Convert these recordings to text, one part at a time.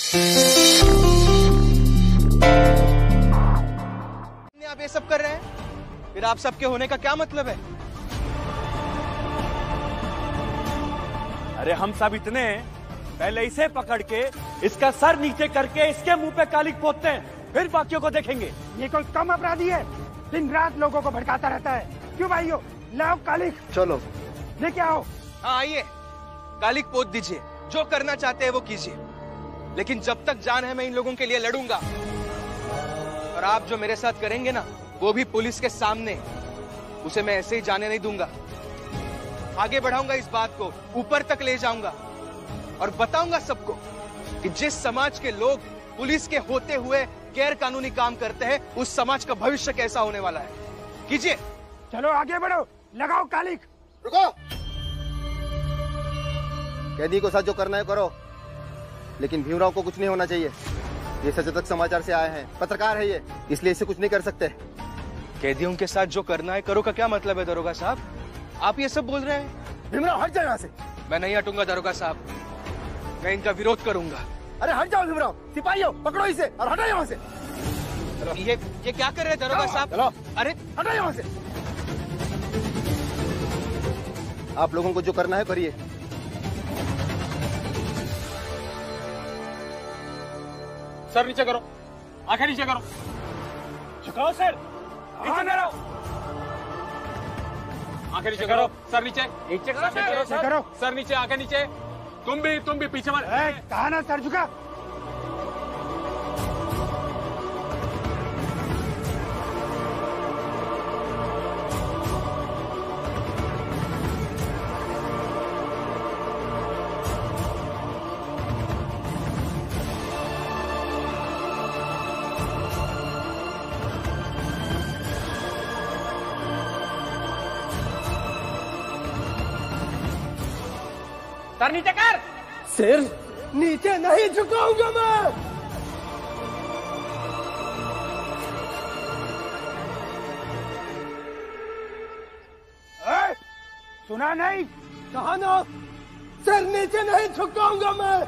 आप ये सब कर रहे हैं, फिर आप सबके होने का क्या मतलब है? अरे हम सब इतने हैं, पहले इसे पकड़ के इसका सर नीचे करके इसके मुंह पे कालिक पोतते हैं, फिर बाकियों को देखेंगे। ये कोई कम अपराधी है? दिन रात लोगों को भड़काता रहता है। क्यों भाइयों, लाओ कालिक। चलो लेके आओ। हाँ आइए, कालिक पोत दीजिए, जो करना चाहते हैं वो कीजिए, लेकिन जब तक जान है मैं इन लोगों के लिए लड़ूंगा। और आप जो मेरे साथ करेंगे ना, वो भी पुलिस के सामने, उसे मैं ऐसे ही जाने नहीं दूंगा। आगे बढ़ाऊंगा इस बात को, ऊपर तक ले जाऊंगा और बताऊंगा सबको कि जिस समाज के लोग पुलिस के होते हुए गैर कानूनी काम करते हैं, उस समाज का भविष्य कैसा होने वाला है। कीजिए। चलो आगे बढ़ो, लगाओ कालिक। रुको, कैदी को साथ जो करना है करो, लेकिन भीमराव को कुछ नहीं होना चाहिए। ये सचेतक समाचार से आए हैं, पत्रकार है ये, इसलिए इसे कुछ नहीं कर सकते। कैदियों के साथ जो करना है करो का क्या मतलब है दरोगा साहब? आप ये सब बोल रहे हैं? भीमराव हट जाओ यहाँ से। मैं नहीं हटूंगा दरोगा साहब, मैं इनका विरोध करूंगा। अरे हट जाओ भीमराव, सिपाहियों पकड़ो इसे और हटाओ यहाँ से। ये क्या कर रहे हैं दरोगा साहब? चलो, अरे हटाओ यहाँ से। आप लोगों को जो करना है करिए। सर नीचे करो, आंखें नीचे करो, झुकाओ सर, नीचे करो, आंखें नीचे करो, सर नीचे, नीचे करो सर नीचे, आंखें नीचे। तुम भी पीछे मत। कहा ना सर झुका। सर नीचे कर। सिर नीचे नहीं झुकाऊंगा मैं। सुना नहीं? कहा ना, सिर नीचे नहीं झुकाऊंगा मैं।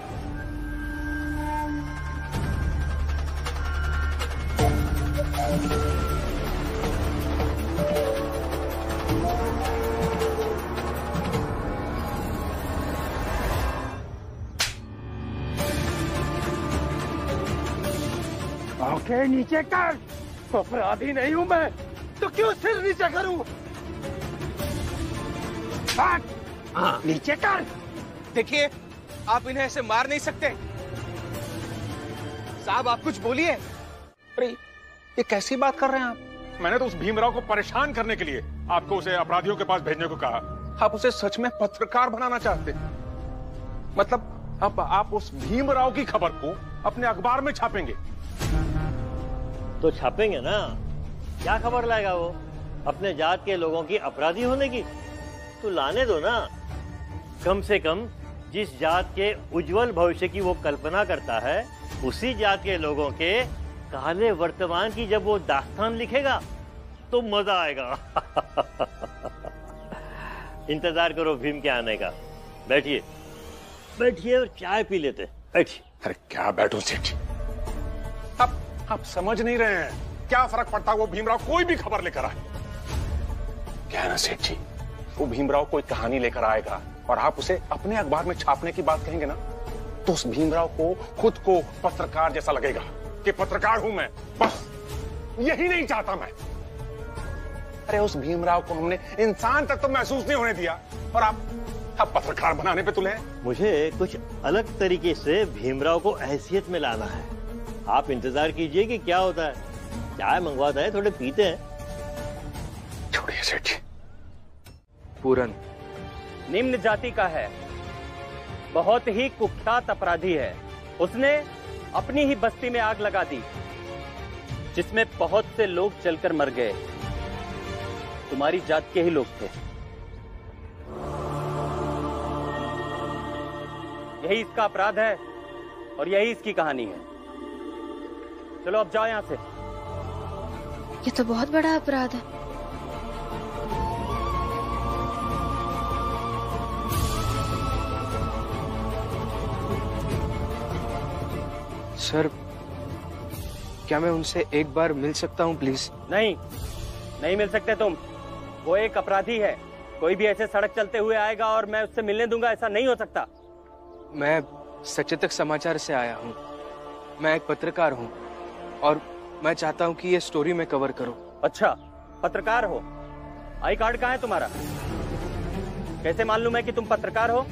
आंखें नीचे कर। अपराधी नहीं हूं मैं, तो क्यों सिर नीचे करूं? नीचे कर। देखिए, आप इन्हें ऐसे मार नहीं सकते साहब, आप कुछ बोलिए। अरे ये कैसी बात कर रहे हैं आप? मैंने तो उस भीमराव को परेशान करने के लिए आपको उसे अपराधियों के पास भेजने को कहा। आप उसे सच में पत्रकार बनाना चाहते, मतलब आप उस भीमराव की खबर को अपने अखबार में छापेंगे? तो छापेंगे ना, क्या खबर लाएगा वो अपने जात के लोगों की अपराधी होने की? तो लाने दो ना। कम से कम जिस जात के उज्जवल भविष्य की वो कल्पना करता है, उसी जात के लोगों के काले वर्तमान की जब वो दास्तान लिखेगा तो मजा आएगा। इंतजार करो भीम के आने का। बैठिए बैठिए और चाय पी लेते। बैठिए। अरे क्या बैठो सेठ, आप समझ नहीं रहे हैं, क्या फर्क पड़ता है वो भीमराव कोई भी खबर लेकर आए। क्या है ना सेठ जी, वो भीमराव कोई कहानी लेकर आएगा और आप उसे अपने अखबार में छापने की बात कहेंगे ना, तो उस भीमराव को खुद को पत्रकार जैसा लगेगा कि पत्रकार हूं मैं। बस यही नहीं चाहता मैं। अरे उस भीमराव को हमने इंसान तक तो महसूस नहीं होने दिया और आप पत्रकार बनाने पे तुले हैं। मुझे कुछ अलग तरीके से भीमराव को हैसियत में लाना है। आप इंतजार कीजिए कि क्या होता है। चाय मंगवाता है, थोड़े पीते हैं। छोड़िए सेठ जी। पूरन निम्न जाति का है, बहुत ही कुख्यात अपराधी है। उसने अपनी ही बस्ती में आग लगा दी, जिसमें बहुत से लोग जलकर मर गए। तुम्हारी जात के ही लोग थे। यही इसका अपराध है और यही इसकी कहानी है। चलो अब जाओ यहां से। ये तो बहुत बड़ा अपराध है। सर, क्या मैं उनसे एक बार मिल सकता हूँ प्लीज? नहीं, नहीं मिल सकते तुम। वो एक अपराधी है। कोई भी ऐसे सड़क चलते हुए आएगा और मैं उससे मिलने दूंगा, ऐसा नहीं हो सकता। मैं सचेतक समाचार से आया हूँ। मैं एक पत्रकार हूँ और मैं चाहता हूँ कि ये स्टोरी में कवर करूँ। अच्छा, पत्रकार हो? आई कार्ड कहाँ है तुम्हारा? कैसे मालूम है कि तुम पत्रकार हो?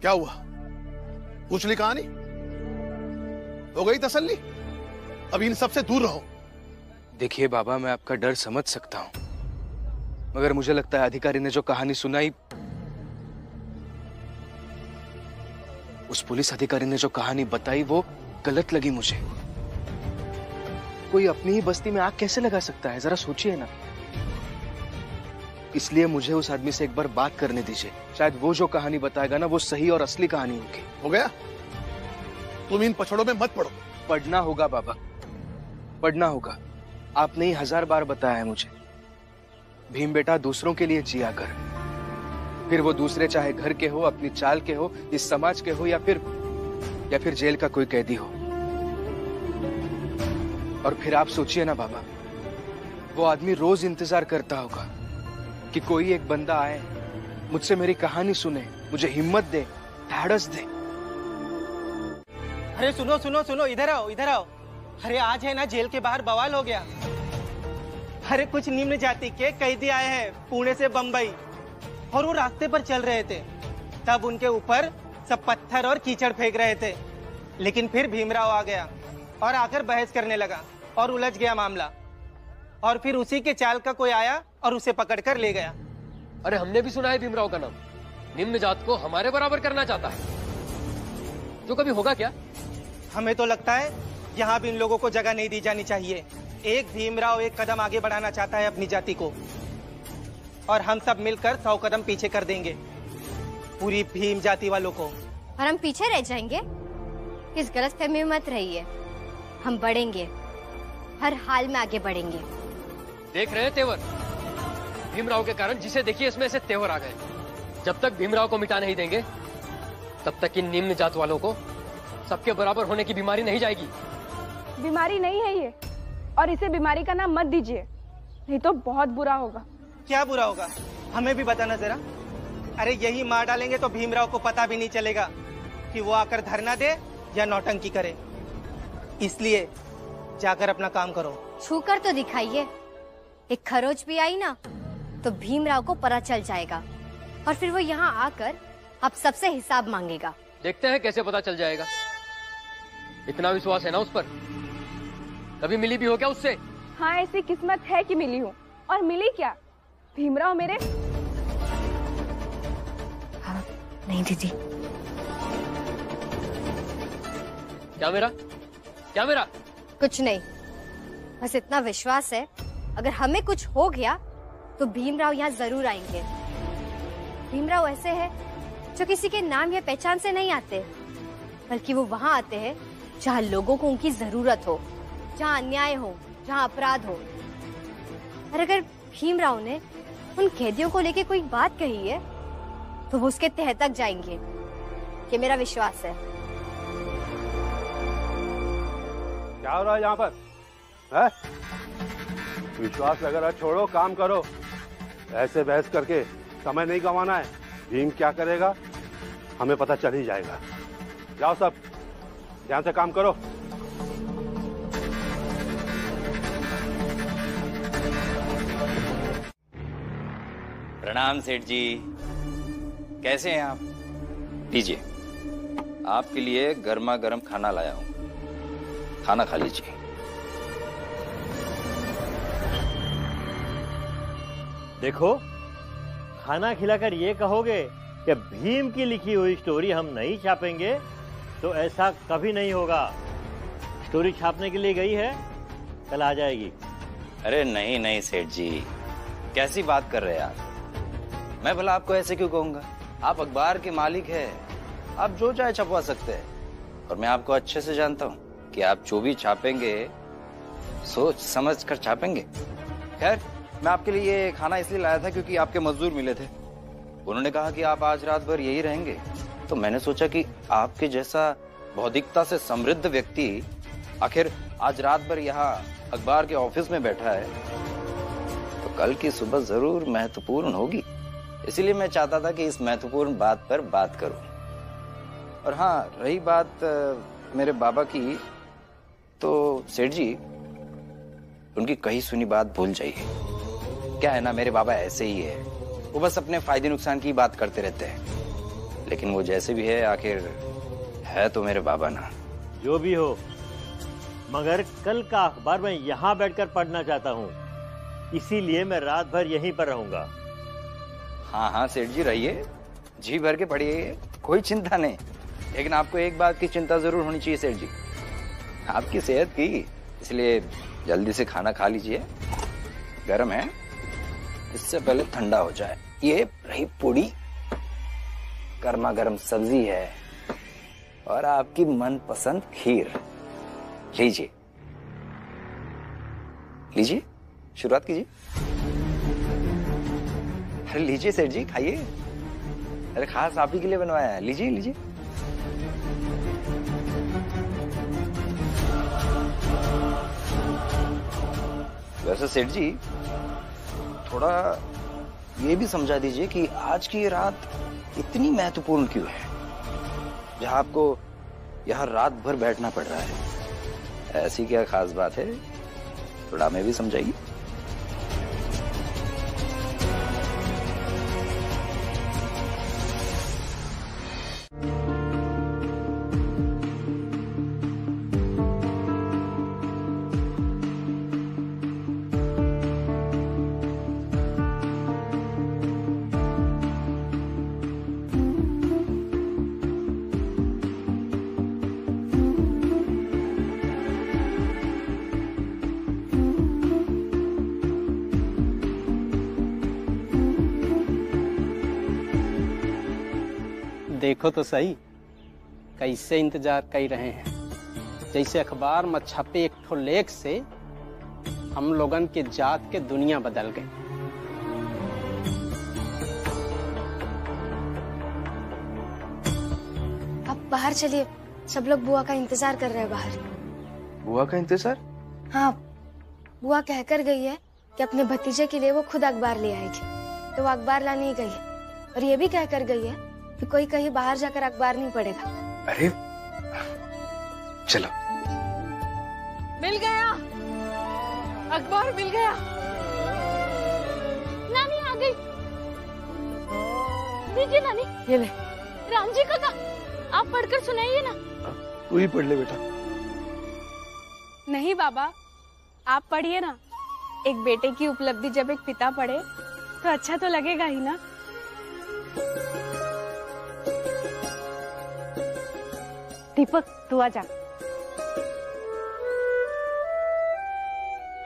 क्या हुआ? पूछ ली कहानी? हो गई तसल्ली? अब इन सबसे दूर रहो। देखिए बाबा, मैं आपका डर समझ सकता हूँ, मगर मुझे लगता है अधिकारी ने जो कहानी सुनाई, उस पुलिस अधिकारी ने जो कहानी बताई वो गलत लगी मुझे। कोई अपनी ही बस्ती में आग कैसे लगा सकता है? जरा सोचिए ना। इसलिए मुझे उस आदमी से एक बार बात करने दीजिए। शायद वो जो कहानी बताएगा ना, वो सही और असली कहानी होगी। हो गया? तुम इन पछड़ों में मत पड़ो। पढ़ना होगा बाबा, पढ़ना होगा। आपने ही 1000 बार बताया है मुझे, भीम बेटा दूसरों के लिए जिया कर। फिर वो दूसरे चाहे घर के हो, अपनी चाल के हो, इस समाज के हो, या फिर जेल का कोई कैदी हो। और फिर आप सोचिए ना बाबा, वो आदमी रोज इंतजार करता होगा कि कोई एक बंदा आए, मुझसे मेरी कहानी सुने, मुझे हिम्मत दे, ढाढ़स दे। अरे सुनो सुनो सुनो, इधर आओ इधर आओ। अरे आज है ना जेल के बाहर बवाल हो गया। अरे कुछ निम्न जाति के कैदी आए हैं पुणे से बंबई, और वो रास्ते पर चल रहे थे, तब उनके ऊपर सब पत्थर और कीचड़ फेंक रहे थे। लेकिन फिर भीमराव आ गया और आकर बहस करने लगा और उलझ गया मामला। और फिर उसी के चाल का कोई आया और उसे पकड़कर ले गया। अरे हमने भी सुना है भीमराव का नाम। निम्न जात को हमारे बराबर करना चाहता है, जो कभी होगा क्या? हमें तो लगता है यहाँ भी इन लोगों को जगह नहीं दी जानी चाहिए। एक भीमराव एक कदम आगे बढ़ाना चाहता है अपनी जाति को, और हम सब मिलकर 100 कदम पीछे कर देंगे पूरी भीम जाति वालों को। और हम पीछे रह जाएंगे? इस गलतफहमी में मत रहिए, हम बढ़ेंगे, हर हाल में आगे बढ़ेंगे। देख रहे हैं तेवर? भीमराव के कारण जिसे देखिए इसमें से तेवर आ गए। जब तक भीमराव को मिटा नहीं देंगे, तब तक इन निम्न जात वालों को सबके बराबर होने की बीमारी नहीं जाएगी। बीमारी नहीं है ये, और इसे बीमारी का नाम मत दीजिए, नहीं तो बहुत बुरा होगा। क्या बुरा होगा? हमें भी बताना जरा। अरे यही मार डालेंगे तो भीमराव को पता भी नहीं चलेगा कि वो आकर धरना दे या नौटंकी करे। इसलिए जाकर अपना काम करो। छूकर तो दिखाइए। एक खरोच भी आई ना तो भीमराव को पता चल जाएगा, और फिर वो यहाँ आकर आप सबसे हिसाब मांगेगा। देखते हैं कैसे पता चल जाएगा। इतना विश्वास है ना उस पर? कभी मिली भी हो क्या उससे? हाँ, ऐसी किस्मत है कि मिली हूँ। और मिली क्या? भीमराव मेरे। हाँ, नहीं दीदी। क्या मेरा? क्या मेरा? कुछ नहीं, बस इतना विश्वास है, अगर हमें कुछ हो गया तो भीमराव यहाँ जरूर आएंगे। भीमराव ऐसे है जो किसी के नाम या पहचान से नहीं आते, बल्कि वो वहाँ आते हैं जहाँ लोगों को उनकी जरूरत हो, जहाँ अन्याय हो, जहाँ अपराध हो। और अगर भीमराव ने उन कैदियों को लेके कोई बात कही है तो वो उसके तह तक जाएंगे, ये मेरा विश्वास है। क्या हो रहा है यहाँ पर? है? विश्वास वगैरह छोड़ो, काम करो। ऐसे बहस करके समय नहीं गंवाना है। भीम क्या करेगा हमें पता चल ही जाएगा। जाओ सब, ध्यान से काम करो। प्रणाम सेठ जी, कैसे हैं आप? लीजिए, आपके लिए गर्मा गर्म खाना लाया हूं, खाना खा लीजिए। देखो, खाना खिलाकर ये कहोगे कि भीम की लिखी हुई स्टोरी हम नहीं छापेंगे तो ऐसा कभी नहीं होगा। स्टोरी छापने के लिए गई है, कल आ जाएगी। अरे नहीं नहीं सेठ जी, कैसी बात कर रहे हैं आप? मैं भला आपको ऐसे क्यों कहूंगा? आप अखबार के मालिक हैं, आप जो चाहे छपवा सकते हैं। और मैं आपको अच्छे से जानता हूँ कि आप जो भी छापेंगे सोच समझ कर छापेंगे। खैर, मैं आपके लिए ये खाना इसलिए लाया था क्योंकि आपके मजदूर मिले थे। उन्होंने कहा कि आप आज रात भर यही रहेंगे, तो मैंने सोचा कि आपके जैसा बौद्धिकता से समृद्ध व्यक्ति आखिर आज रात भर यहाँ अखबार के ऑफिस में बैठा है, तो कल की सुबह जरूर महत्वपूर्ण होगी। इसीलिए मैं चाहता था कि इस महत्वपूर्ण बात पर बात करूं। और हाँ, रही बात मेरे बाबा की, तो सेठ जी उनकी कही सुनी बात भूल जाइए। क्या है ना, मेरे बाबा ऐसे ही है, वो बस अपने फायदे नुकसान की बात करते रहते हैं। लेकिन वो जैसे भी है, आखिर है तो मेरे बाबा ना। जो भी हो, मगर कल का अखबार मैं यहाँ बैठकर पढ़ना चाहता हूँ, इसीलिए मैं रात भर यहीं पर रहूंगा। हाँ हाँ सेठ जी, रहिए, जी भर के पढ़िए, कोई चिंता नहीं। लेकिन आपको एक बात की चिंता जरूर होनी चाहिए सेठ जी, आपकी सेहत की। इसलिए जल्दी से खाना खा लीजिए, गर्म है, इससे पहले ठंडा हो जाए। ये रही पूड़ी, गर्मा गर्म सब्जी है और आपकी मनपसंद खीर। लीजिए लीजिए, शुरुआत कीजिए। अरे लीजिए सेठ जी, खाइए। अरे खास आप ही के लिए बनवाया है, लीजिए लीजिए। वैसे सेठ जी, थोड़ा ये भी समझा दीजिए कि आज की ये रात इतनी महत्वपूर्ण क्यों है, जहां आपको यहां रात भर बैठना पड़ रहा है। ऐसी क्या खास बात है, थोड़ा हमें भी समझाइए। देखो तो सही, कैसे इंतजार कर रहे हैं। जैसे अखबार में छपे एक ठो लेख से हम लोगन के जात के दुनिया बदल गई। अब बाहर चलिए, सब लोग बुआ का इंतजार कर रहे हैं बाहर। बुआ का इंतजार? हाँ, बुआ कहकर गई है कि अपने भतीजे के लिए वो खुद अखबार ले आएगी, तो वो अखबार लाने ही गई है। और ये भी कहकर गई है कि कोई कहीं बाहर जाकर अखबार नहीं पढ़ेगा। अरे चलो, मिल गया, अखबार मिल गया। नानी आ गई। दीजिए नानी, ये ले। राम जी का आप पढ़कर सुनाइए ना। तू ही पढ़ ले बेटा। नहीं बाबा, आप पढ़िए ना। एक बेटे की उपलब्धि जब एक पिता पढ़े तो अच्छा तो लगेगा ही ना। दीपक, तू आजा।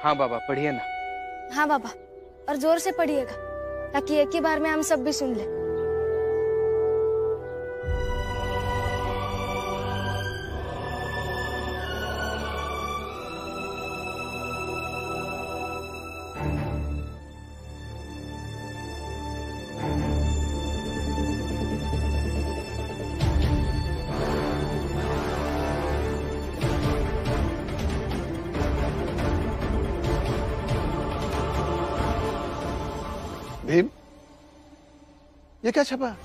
हाँ बाबा, पढ़िए ना। हाँ बाबा, और जोर से पढ़िएगा ताकि एक ही बार में हम सब भी सुन ले। भीम, ये क्या छपा?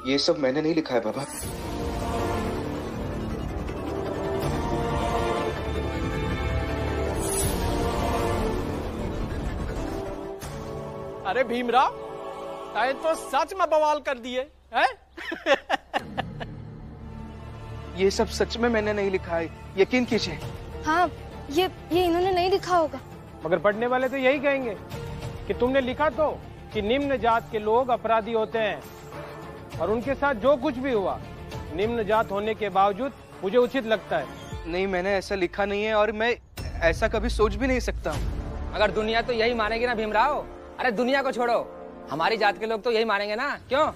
ये सब मैंने नहीं लिखा है बाबा। अरे भीमराव, ताए तो सच में बवाल कर दिए हैं? ये सब सच में मैंने नहीं लिखा है, यकीन कीजिए। हाँ, ये इन्होंने नहीं लिखा होगा। मगर पढ़ने वाले तो यही कहेंगे कि तुमने लिखा तो कि निम्न जात के लोग अपराधी होते हैं, और उनके साथ जो कुछ भी हुआ निम्न जात होने के बावजूद मुझे उचित लगता है। नहीं, मैंने ऐसा लिखा नहीं है और मैं ऐसा कभी सोच भी नहीं सकता। अगर दुनिया तो यही मानेगी ना भीमराव। अरे दुनिया को छोड़ो, हमारी जात के लोग तो यही मानेंगे ना, क्यों?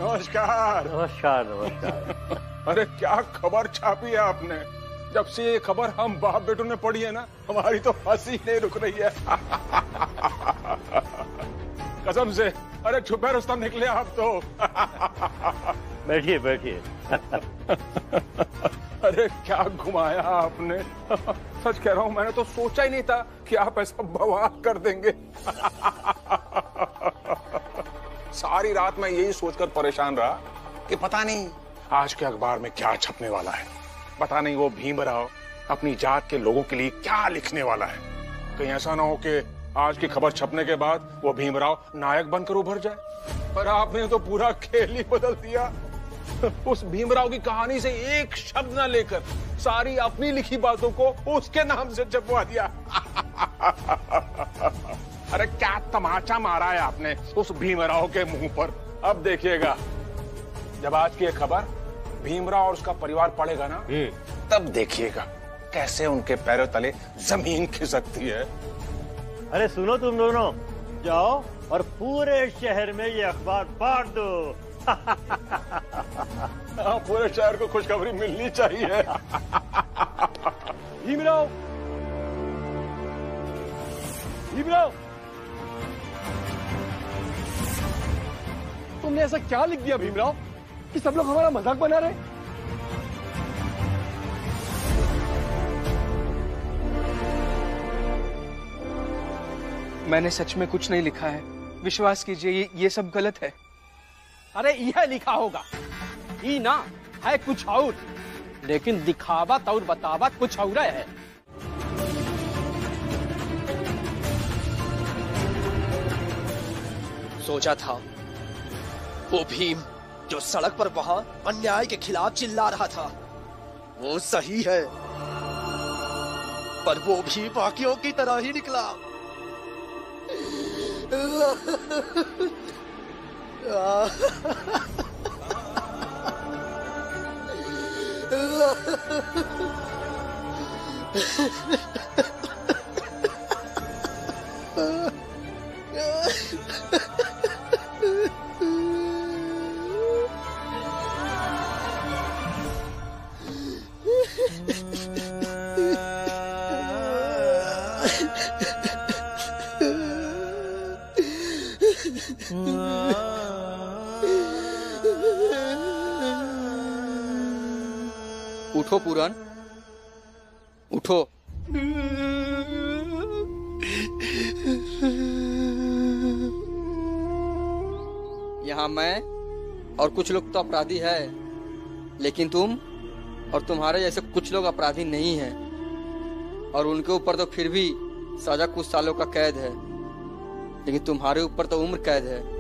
नमस्कार। नमस्कार नमस्कार। अरे क्या खबर छापी है आपने? जब से ये खबर हम बाप बेटों ने पढ़ी है ना, हमारी तो हंसी नहीं रुक रही है। कसम से। अरे छुपे रुस्तम निकले आप तो। बैठिए बैठिए। अरे क्या घुमाया आपने। सच कह रहा हूं, मैंने तो सोचा ही नहीं था कि आप ऐसा बवाल कर देंगे। सारी रात मैं यही सोचकर परेशान रहा कि पता नहीं आज के अखबार में क्या छपने वाला है। पता नहीं वो भीमराव अपनी जात के लोगों के लिए क्या लिखने वाला है। कहीं ऐसा ना हो कि आज की खबर छपने के बाद वो भीमराव नायक बनकर उभर जाए। पर आपने तो पूरा खेल ही बदल दिया। उस भीमराव की कहानी से एक शब्द ना लेकर सारी अपनी लिखी बातों को उसके नाम से छपवा दिया। अरे क्या तमाचा मारा है आपने उस भीमराव के मुंह पर। अब देखिएगा, जब आज की खबर भीमराव और उसका परिवार पढ़ेगा ना, तब देखिएगा कैसे उनके पैरों तले जमीन खिसकती है। अरे सुनो तुम दोनों, जाओ और पूरे शहर में ये अखबार बांट दो। हाँ, पूरे शहर को खुशखबरी मिलनी चाहिए। भीमराव, भीमराव, तुमने ऐसा क्या लिख दिया भीमराव कि सब लोग हमारा मजाक बना रहे? मैंने सच में कुछ नहीं लिखा है, विश्वास कीजिए। ये सब गलत है। अरे यह लिखा होगा ही ना, है कुछ और, लेकिन दिखावत और बतावत कुछ और है। सोचा था वो भीम जो सड़क पर वहां अन्याय के खिलाफ चिल्ला रहा था वो सही है, पर वो भी बाकियों की तरह ही निकला। उठो पूरन, उठो। यहाँ मैं और कुछ लोग तो अपराधी है, लेकिन तुम और तुम्हारे जैसे कुछ लोग अपराधी नहीं हैं, और उनके ऊपर तो फिर भी सजा कुछ सालों का कैद है, लेकिन तुम्हारे ऊपर तो उम्र कैद है।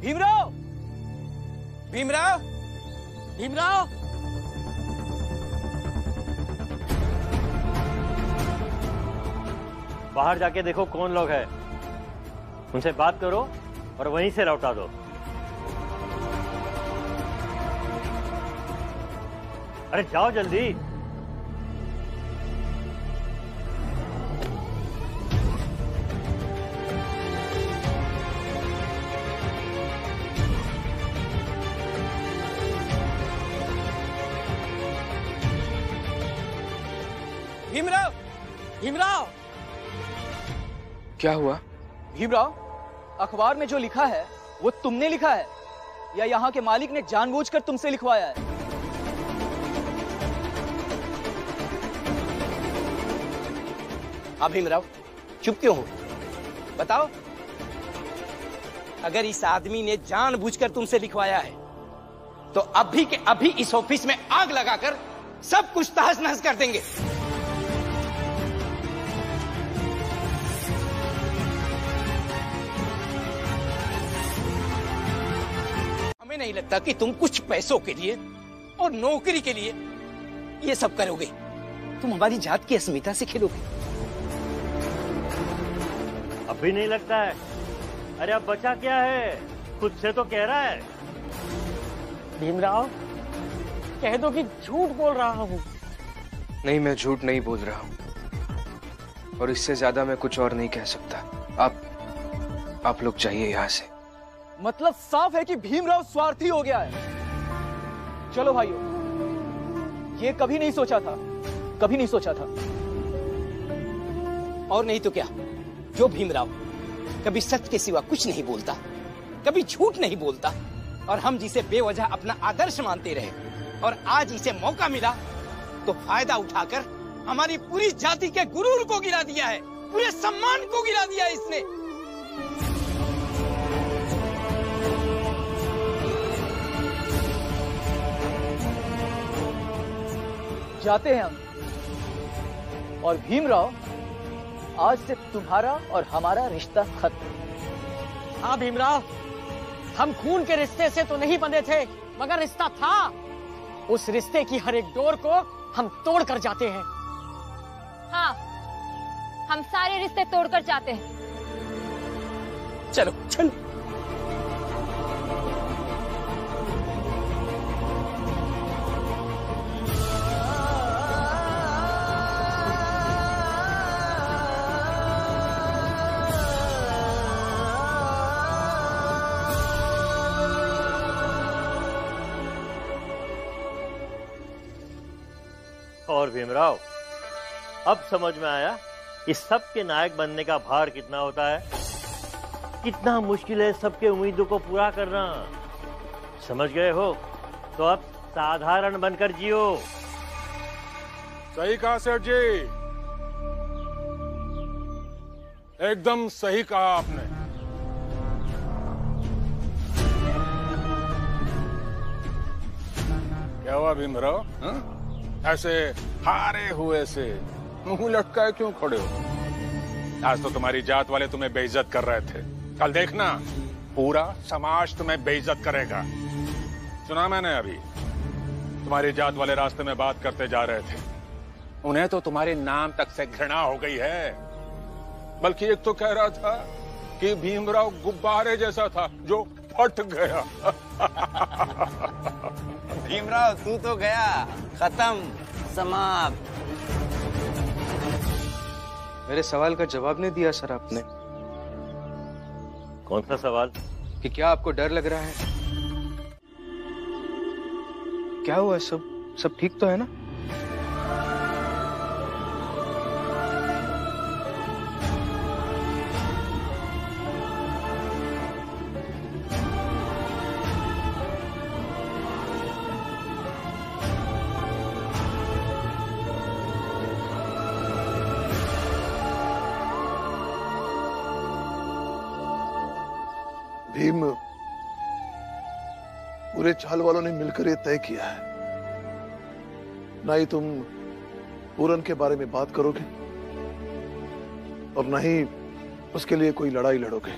भीमराव, भीमराव, भीमराव, बाहर जाके देखो कौन लोग हैं, उनसे बात करो और वहीं से लौटा दो। अरे जाओ जल्दी। भीमराव, भीमराव, क्या हुआ? भीमराव, अखबार में जो लिखा है वो तुमने लिखा है या यहाँ के मालिक ने जानबूझकर तुमसे लिखवाया है? हाँ भीमराव, चुप क्यों हो? बताओ। अगर इस आदमी ने जानबूझकर तुमसे लिखवाया है तो अभी के अभी इस ऑफिस में आग लगाकर सब कुछ तहस नहस कर देंगे। हमें नहीं लगता कि तुम कुछ पैसों के लिए और नौकरी के लिए ये सब करोगे। तुम हमारी जात की अस्मिता से खेलोगे। अभी नहीं लगता है। अरे अब बचा क्या है? खुद से तो कह रहा है। भीमराव, कह दो कि झूठ बोल रहा हूँ। नहीं, मैं झूठ नहीं बोल रहा हूँ और इससे ज्यादा मैं कुछ और नहीं कह सकता। आप लोग जाइए यहाँ से। मतलब साफ है कि भीमराव स्वार्थी हो गया है। चलो भाइयों, ये कभी नहीं सोचा था, कभी नहीं सोचा था। और नहीं तो क्या, जो भीमराव कभी सच के सिवा कुछ नहीं बोलता, कभी झूठ नहीं बोलता, और हम जिसे बेवजह अपना आदर्श मानते रहे, और आज इसे मौका मिला तो फायदा उठाकर हमारी पूरी जाति के गुरूर को गिरा दिया है, पूरे सम्मान को गिरा दिया है इसने। जाते हैं हम, और भीमराव, आज से तुम्हारा और हमारा रिश्ता खत्म। हाँ भीमराव, हम खून के रिश्ते से तो नहीं बंधे थे, मगर रिश्ता था। उस रिश्ते की हर एक डोर को हम तोड़ कर जाते हैं। हाँ, हम सारे रिश्ते तोड़कर जाते हैं। चलो चल। और भीमराव, अब समझ में आया इस सब के नायक बनने का भार कितना होता है, कितना मुश्किल है सबके उम्मीदों को पूरा करना। समझ गए हो? तो अब साधारण बनकर जियो। सही कहा सेठ जी, एकदम सही कहा आपने। क्या हुआ भीमराव? ऐसे हारे हुए से मुंह लटकाए क्यों खड़े हो? आज तो तुम्हारी जात वाले तुम्हें बेइज्जत कर रहे थे, कल देखना पूरा समाज तुम्हें बेइज्जत करेगा। सुना मैंने अभी, तुम्हारी जात वाले रास्ते में बात करते जा रहे थे, उन्हें तो तुम्हारे नाम तक से घृणा हो गई है। बल्कि एक तो कह रहा था कि भीमराव गुब्बारे जैसा था जो फट गया। भीमराव तू तो गया, खत्म, समाप्त। मेरे सवाल का जवाब नहीं दिया सर आपने। कौन सा सवाल? कि क्या आपको डर लग रहा है? क्या हुआ? सब ठीक तो है ना? भीम, पूरे चाल वालों ने मिलकर ये तय किया है, ना ही तुम पूरन के बारे में बात करोगे और ना ही उसके लिए कोई लड़ाई लड़ोगे।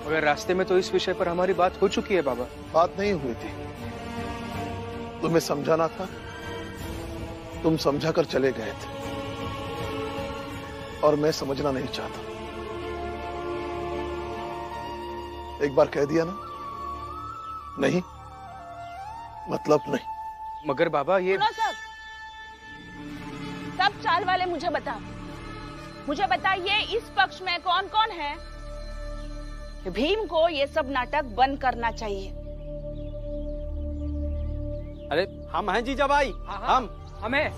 मगर रास्ते में तो इस विषय पर हमारी बात हो चुकी है बाबा। बात नहीं हुई थी, तुम्हें समझाना था, तुम समझा कर चले गए थे और मैं समझना नहीं चाहता। एक बार कह दिया ना, नहीं मतलब नहीं। मगर बाबा ये सुनो सब चाल वाले मुझे बताइए इस पक्ष में कौन कौन है? भीम को ये सब नाटक बंद करना चाहिए। अरे हम हैं जीजा भाई। हम हमें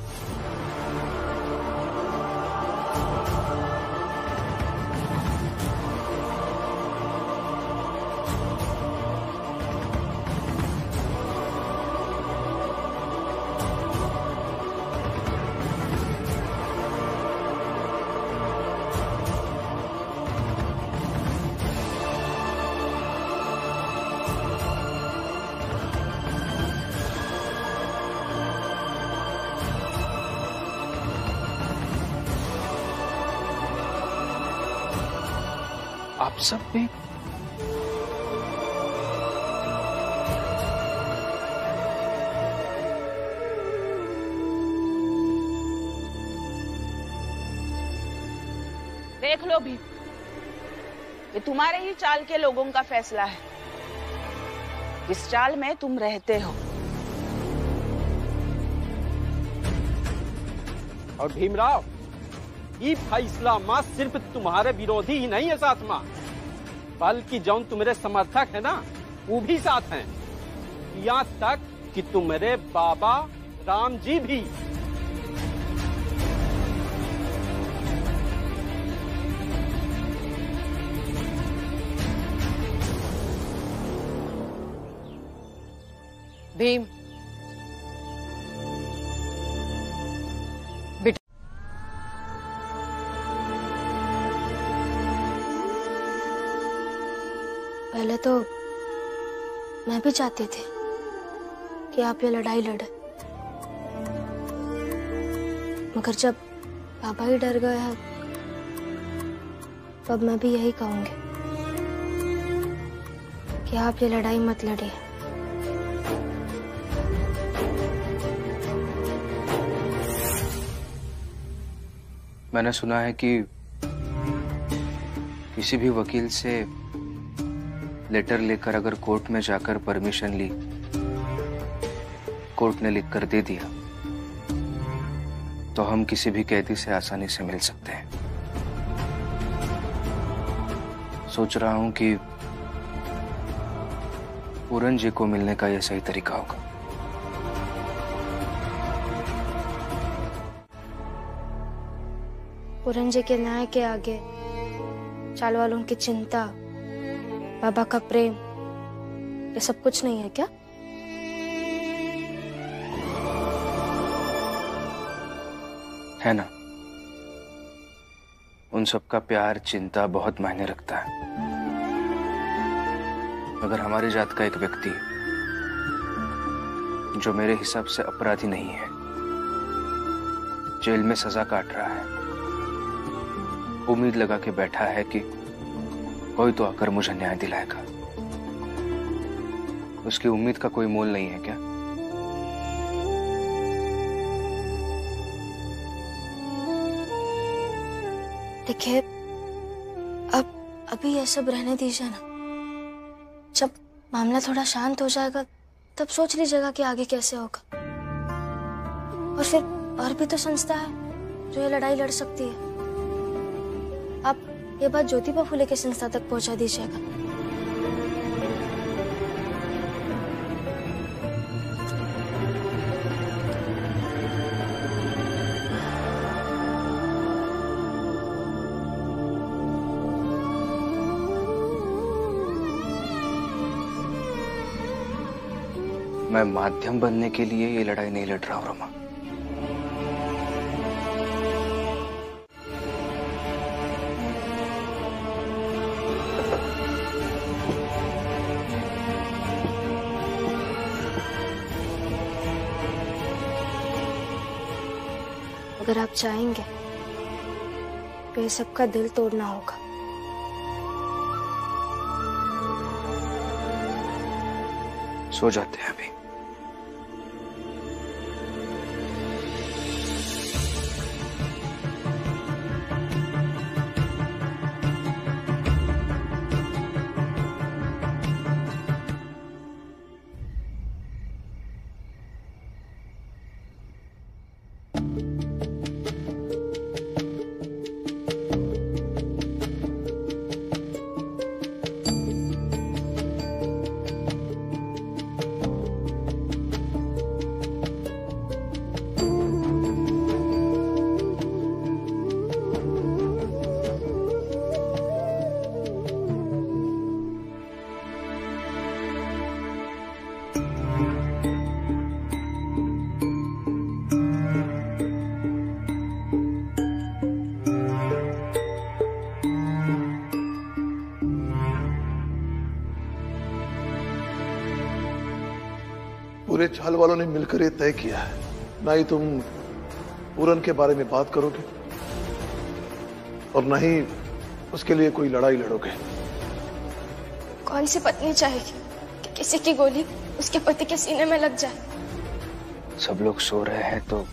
आप सब भी देख लो भी, ये तुम्हारे ही चाल के लोगों का फैसला है, जिस चाल में तुम रहते हो। और भीमराव, ये फैसला मां सिर्फ तुम्हारे विरोधी ही नहीं है साथ मां, बल्कि जौन तुम्हारे समर्थक है ना, वो भी साथ हैं। यहाँ तक कि तुम्हारे बाबा राम जी भी। भीम, पहले तो मैं भी चाहती थी कि आप ये लड़ाई लड़े, मगर जब पापा ही डर गए हैं तो अब मैं भी यही कहूंगी कि आप ये लड़ाई मत लड़िए। मैंने सुना है कि किसी भी वकील से लेटर लेकर अगर कोर्ट में जाकर परमिशन ली, कोर्ट ने लिख कर दे दिया, तो हम किसी भी कैदी से आसानी से मिल सकते हैं। सोच रहा हूं कि पूरन जी को मिलने का यह सही तरीका होगा। पूरन जी के न्याय के आगे चाल वालों की चिंता, बाबा का प्रेम, ये सब कुछ नहीं है क्या? है ना। उन सबका प्यार, चिंता बहुत मायने रखता है। अगर हमारी जात का एक व्यक्ति जो मेरे हिसाब से अपराधी नहीं है, जेल में सजा काट रहा है, उम्मीद लगा के बैठा है कि कोई तो आकर मुझे न्याय दिलाएगा, उसकी उम्मीद का कोई मोल नहीं है क्या? देखिए, अब अभी ये सब रहने दीजिए ना। जब मामला थोड़ा शांत हो जाएगा तब सोच लीजिएगा कि आगे कैसे होगा। और फिर और भी तो संस्था है जो ये लड़ाई लड़ सकती है। आप ये बात ज्योतिबा फुले के संस्था तक पहुंचा दीजिएगा। मैं माध्यम बनने के लिए ये लड़ाई नहीं लड़ रहा हूं रमा। अगर आप चाहेंगे तो ये सबका दिल तोड़ना होगा। सो जाते हैं अभी। चाल वालों ने मिलकर ये तय किया है, ना ही तुम पूरन के बारे में बात करोगे और ना ही उसके लिए कोई लड़ाई लड़ोगे। कौन सी पत्नी चाहेगी कि किसी की गोली उसके पति के सीने में लग जाए? सब लोग सो रहे हैं तो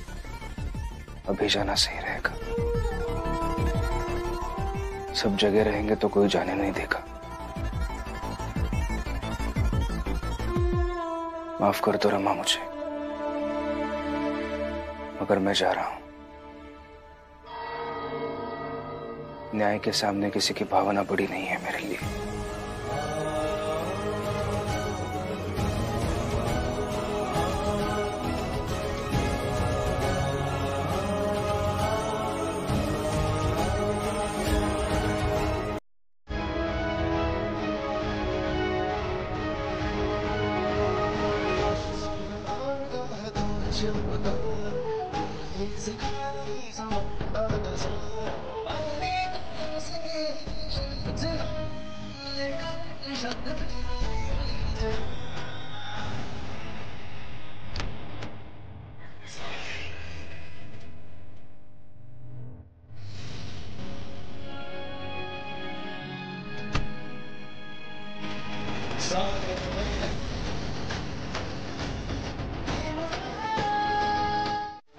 अभी जाना सही रहेगा। सब जगह रहेंगे तो कोई जाने नहीं देगा। माफ कर दो रमा मुझे, मगर मैं जा रहा हूं। न्याय के सामने किसी की भावना बड़ी नहीं है मेरे लिए।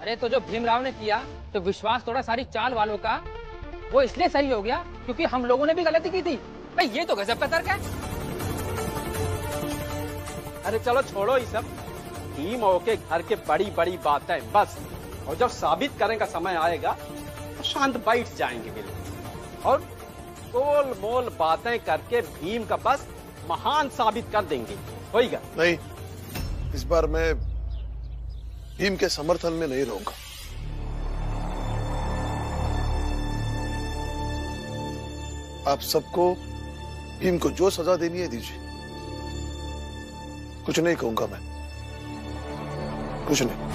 अरे तो जो भीमराव ने किया तो विश्वास तोड़ा सारी चाल वालों का, वो इसलिए सही हो गया क्योंकि हम लोगों ने भी गलती की थी। भाई ये तो गजब का तर्क है। अरे चलो छोड़ो ये सब, भीम के घर के बड़ी बड़ी बातें बस, और जब साबित करने का समय आएगा तो शांत बैठ जाएंगे बिल्कुल, और गोल मोल बातें करके भीम का बस महान साबित कर देंगे। होएगा? नहीं, इस बार मैं भीम के समर्थन में नहीं रहूंगा। आप सबको भीम को जो सजा देनी है दीजिए, कुछ नहीं कहूंगा मैं, कुछ नहीं।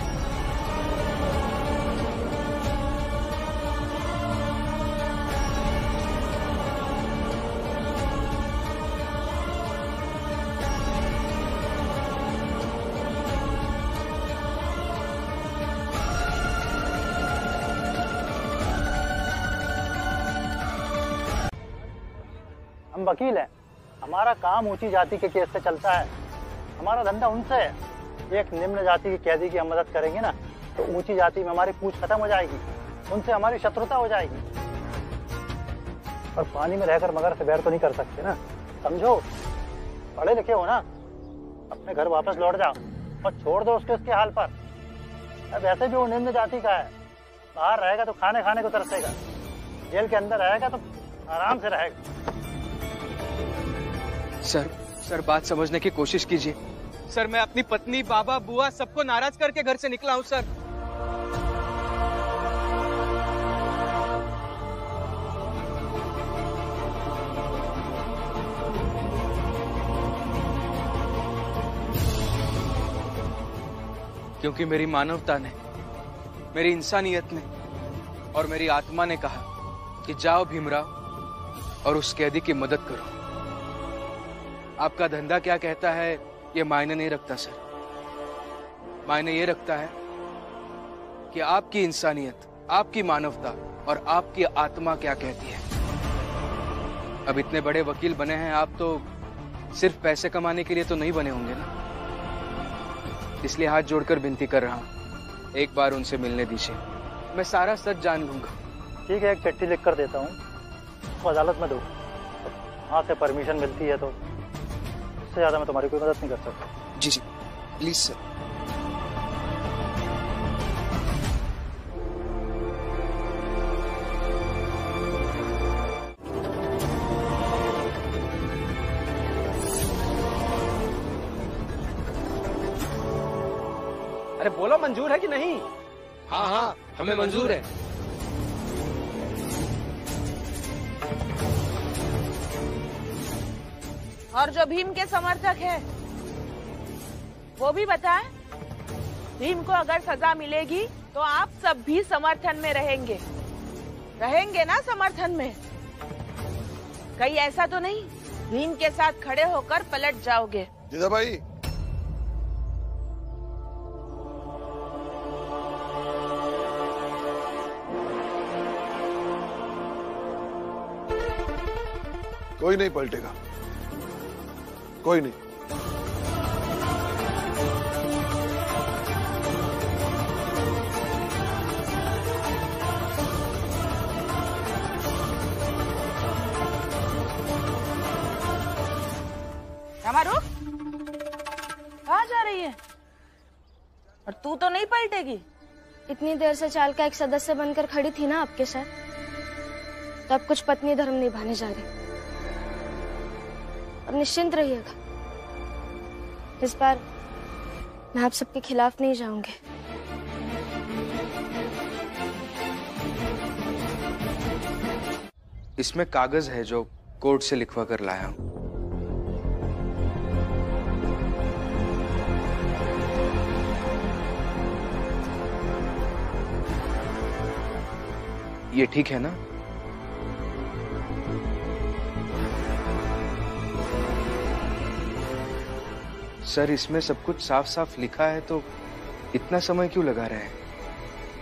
हम वकील हैं, हमारा काम ऊंची जाति के केस से चलता है, हमारा धंधा उनसे है। एक निम्न जाति के कैदी की हम मदद करेंगे ना तो ऊंची जाति में हमारी पूछ खत्म हो जाएगी, उनसे हमारी शत्रुता हो जाएगी। और पानी में रहकर मगर से बैर तो नहीं कर सकते ना, समझो। पढ़े लिखे हो ना, अपने घर वापस लौट जाओ और छोड़ दो उसके हाल पर। अब ऐसे भी वो निम्न जाति का है, बाहर रहेगा तो खाने खाने को तरसेगा, जेल के अंदर रहेगा तो आराम से रहेगा। सर बात समझने की कोशिश कीजिए। सर मैं अपनी पत्नी, बाबा, बुआ सबको नाराज करके घर से निकला हूं सर। क्योंकि मेरी मानवता ने, मेरी इंसानियत ने और मेरी आत्मा ने कहा कि जाओ भीमराव और उस कैदी की मदद करो। आपका धंधा क्या कहता है ये मायने नहीं रखता सर, मायने ये रखता है कि आपकी इंसानियत, आपकी मानवता और आपकी आत्मा क्या कहती है। अब इतने बड़े वकील बने हैं आप, तो सिर्फ पैसे कमाने के लिए तो नहीं बने होंगे ना। इसलिए हाथ जोड़कर विनती कर रहा हूं, एक बार उनसे मिलने दीजिए, मैं सारा सच जान लूंगा। ठीक है, एक चिट्ठी लिख कर देता हूँ, तो अदालत में दो, वहाँ से परमिशन मिलती है तो इससे ज्यादा मैं तुम्हारी कोई मदद नहीं कर सकता। जी प्लीज सर। अरे बोलो, मंजूर है कि नहीं? हाँ हाँ, हमें मंजूर है। और जो भीम के समर्थक है वो भी बताएं, भीम को अगर सजा मिलेगी तो आप सब भी समर्थन में रहेंगे, रहेंगे ना समर्थन में? कहीं ऐसा तो नहीं भीम के साथ खड़े होकर पलट जाओगे? जीजा भाई, कोई नहीं पलटेगा, कोई नहीं। हमारू कहाँ जा रही है? और तू तो नहीं पलटेगी? इतनी देर से चाल का एक सदस्य बनकर खड़ी थी ना आपके साथ, तो अब कुछ पत्नी धर्म निभाने जा रही। अब निश्चिंत रहिएगा, इस बार मैं आप सबके खिलाफ नहीं जाऊंगी। इसमें कागज है जो कोर्ट से लिखवा कर लाया हूं। ये ठीक है ना? सर, इसमें सब कुछ साफ साफ लिखा है, तो इतना समय क्यों लगा रहे हैं?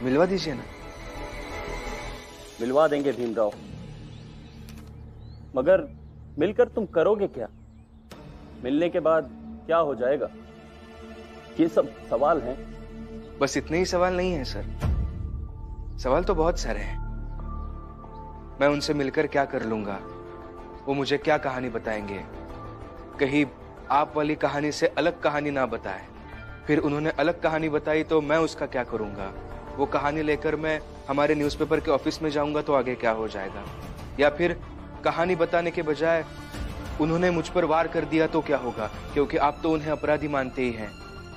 मिलवा दीजिए ना। मिलवा देंगे भीमराव, मगर मिलकर तुम करोगे क्या? मिलने के बाद क्या हो जाएगा? ये सब सवाल हैं। बस इतने ही सवाल नहीं है सर, सवाल तो बहुत सारे हैं। मैं उनसे मिलकर क्या कर लूंगा? वो मुझे क्या कहानी बताएंगे? कहीं आप वाली कहानी से अलग कहानी ना बताए। फिर उन्होंने अलग कहानी बताई तो मैं उसका क्या करूंगा? वो कहानी लेकर मैं हमारे न्यूज़पेपर के ऑफिस में जाऊंगा तो आगे क्या हो जाएगा? या फिर कहानी बताने के बजाय उन्होंने मुझ पर वार कर दिया तो क्या होगा? क्योंकि आप तो उन्हें अपराधी मानते ही हैं।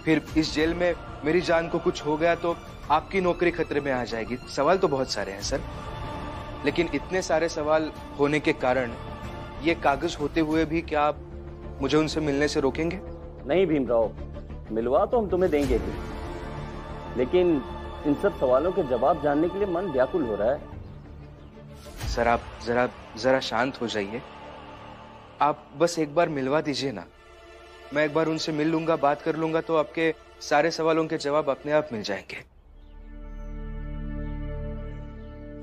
फिर इस जेल में मेरी जान को कुछ हो गया तो आपकी नौकरी खतरे में आ जाएगी। सवाल तो बहुत सारे हैं सर, लेकिन इतने सारे सवाल होने के कारण ये कागज होते हुए भी क्या आप मुझे उनसे मिलने से रोकेंगे? नहीं भीमराव, मिलवा तो हम तुम्हें देंगे ही, लेकिन इन सब सवालों के जवाब जानने के लिए मन व्याकुल हो रहा है। सर, आप जरा शांत हो जाइए। आप बस एक बार मिलवा दीजिए ना। मैं एक बार उनसे मिल लूंगा, बात कर लूंगा, तो आपके सारे सवालों के जवाब अपने आप मिल जाएंगे।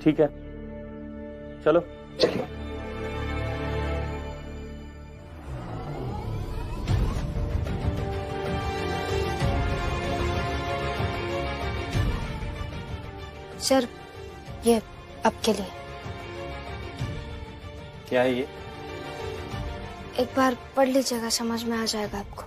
ठीक है, चलो। चलिए। सर, ये आपके लिए। क्या है ये? एक बार पढ़ लीजिएगा, समझ में आ जाएगा आपको।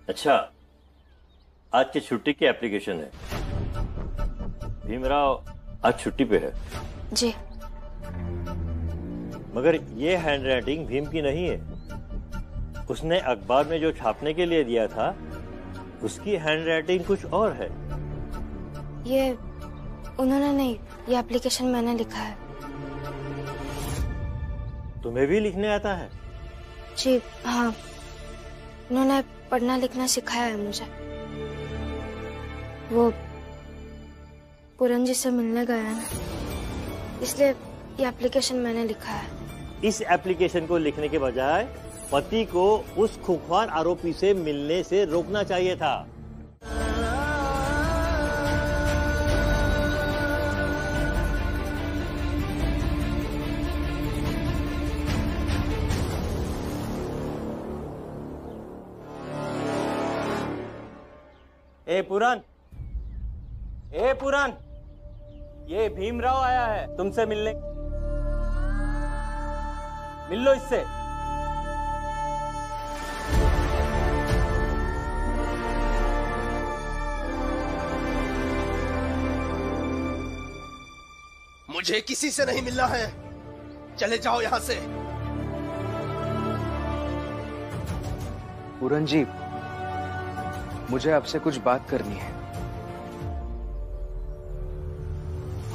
अच्छा, आज की छुट्टी की एप्लीकेशन है। भीमराव आज छुट्टी पे है। जी। मगर ये हैंडराइटिंग भीम की नहीं है। उसने अखबार में जो छापने के लिए दिया था उसकी हैंडराइटिंग कुछ और है। ये उन्होंने नहीं, ये एप्लीकेशन मैंने लिखा है। तुम्हें भी लिखने आता है? जी हाँ, उन्होंने पढ़ना लिखना सिखाया है मुझे। वो पूरन जी से मिलने गया है ना, इसलिए ये एप्लीकेशन मैंने लिखा है। इस एप्लीकेशन को लिखने के बजाय पति को उस खूंखार आरोपी से मिलने से रोकना चाहिए था। ए पुरान, ए पुरान, ये भीमराव आया है तुमसे मिलने। मिल लो इससे। मुझे किसी से नहीं मिलना है, चले जाओ यहां से। पूरन जी, मुझे आपसे कुछ बात करनी है।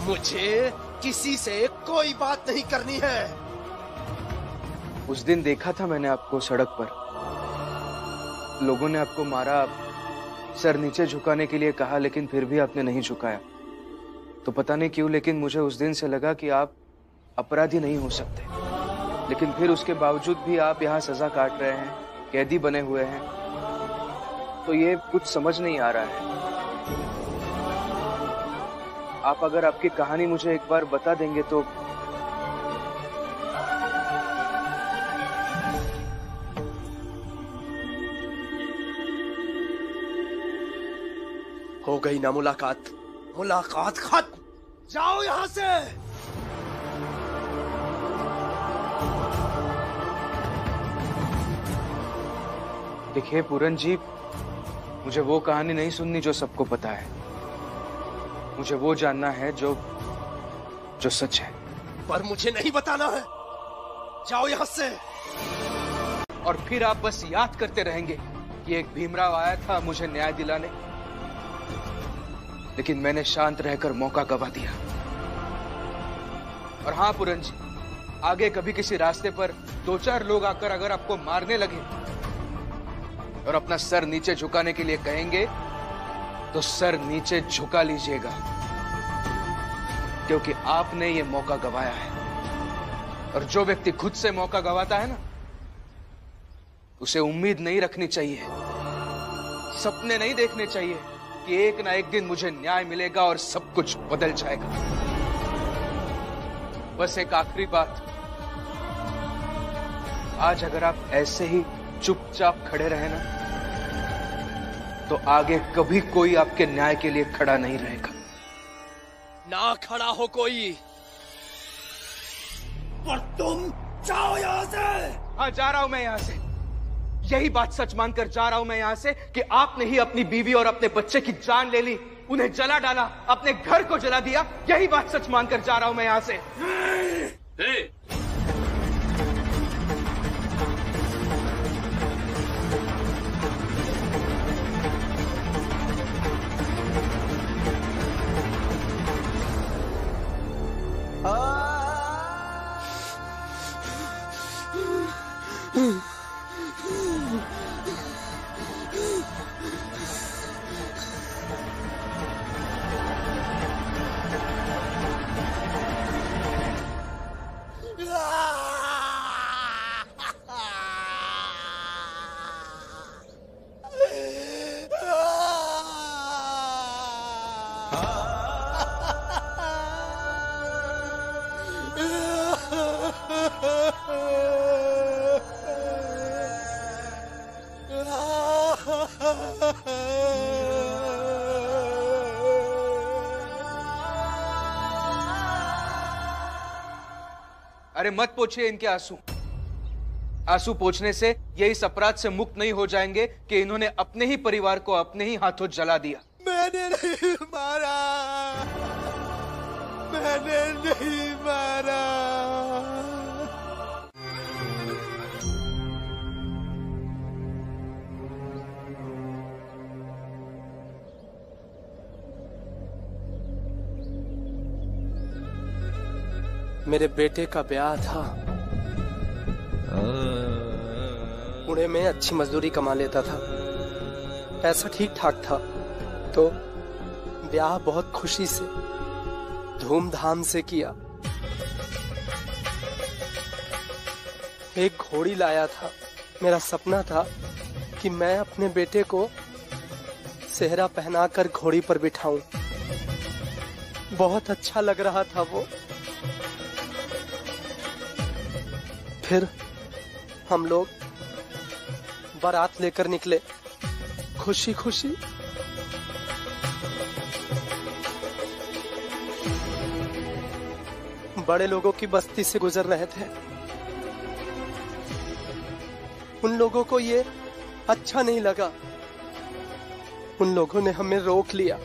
मुझे किसी से कोई बात नहीं करनी है। उस दिन देखा था मैंने आपको सड़क पर, लोगों ने आपको मारा, सर नीचे झुकाने के लिए कहा, लेकिन फिर भी आपने नहीं झुकाया। तो पता नहीं क्यों, लेकिन मुझे उस दिन से लगा कि आप अपराधी नहीं हो सकते। लेकिन फिर उसके बावजूद भी आप यहाँ सजा काट रहे हैं, कैदी बने हुए हैं। तो ये कुछ समझ नहीं आ रहा है। आप अगर आपकी कहानी मुझे एक बार बता देंगे तो। हो गई ना मुलाकात, मुलाकात खत्म। जाओ यहां से। देखिए पूरन जी, मुझे वो कहानी नहीं सुननी जो सबको पता है। मुझे वो जानना है जो सच है। पर मुझे नहीं बताना है। जाओ यहां से। और फिर आप बस याद करते रहेंगे कि एक भीमराव आया था मुझे न्याय दिलाने, लेकिन मैंने शांत रहकर मौका गवा दिया। और हाँ पूरन जी, आगे कभी किसी रास्ते पर 2-4 लोग आकर अगर आपको मारने लगे और अपना सर नीचे झुकाने के लिए कहेंगे तो सर नीचे झुका लीजिएगा, क्योंकि आपने ये मौका गवाया है। और जो व्यक्ति खुद से मौका गवाता है ना, उसे उम्मीद नहीं रखनी चाहिए, सपने नहीं देखने चाहिए कि एक ना एक दिन मुझे न्याय मिलेगा और सब कुछ बदल जाएगा। बस एक आखिरी बात, आज अगर आप ऐसे ही चुपचाप खड़े रहे ना, तो आगे कभी कोई आपके न्याय के लिए खड़ा नहीं रहेगा। ना खड़ा हो कोई, पर तुम जाओ यहां से। हाँ, जा रहा हूं मैं यहां से। यही बात सच मानकर जा रहा हूं मैं यहां से कि आपने ही अपनी बीवी और अपने बच्चे की जान ले ली, उन्हें जला डाला, अपने घर को जला दिया। यही बात सच मानकर जा रहा हूं मैं यहां से। अरे मत पोछिए इनके आंसू। आंसू पोंछने से ये इस अपराध से मुक्त नहीं हो जाएंगे कि इन्होंने अपने ही परिवार को अपने ही हाथों जला दिया। मैंने नहीं मारा, मैंने नहीं मारा। मेरे बेटे का ब्याह था। पुणे में अच्छी मजदूरी कमा लेता था, पैसा ठीक ठाक था, तो ब्याह बहुत खुशी से धूमधाम से किया। एक घोड़ी लाया था। मेरा सपना था कि मैं अपने बेटे को सेहरा पहनाकर घोड़ी पर बिठाऊं। बहुत अच्छा लग रहा था वो। फिर हम लोग बारात लेकर निकले, खुशी खुशी। बड़े लोगों की बस्ती से गुजर रहे थे। उन लोगों को ये अच्छा नहीं लगा। उन लोगों ने हमें रोक लिया।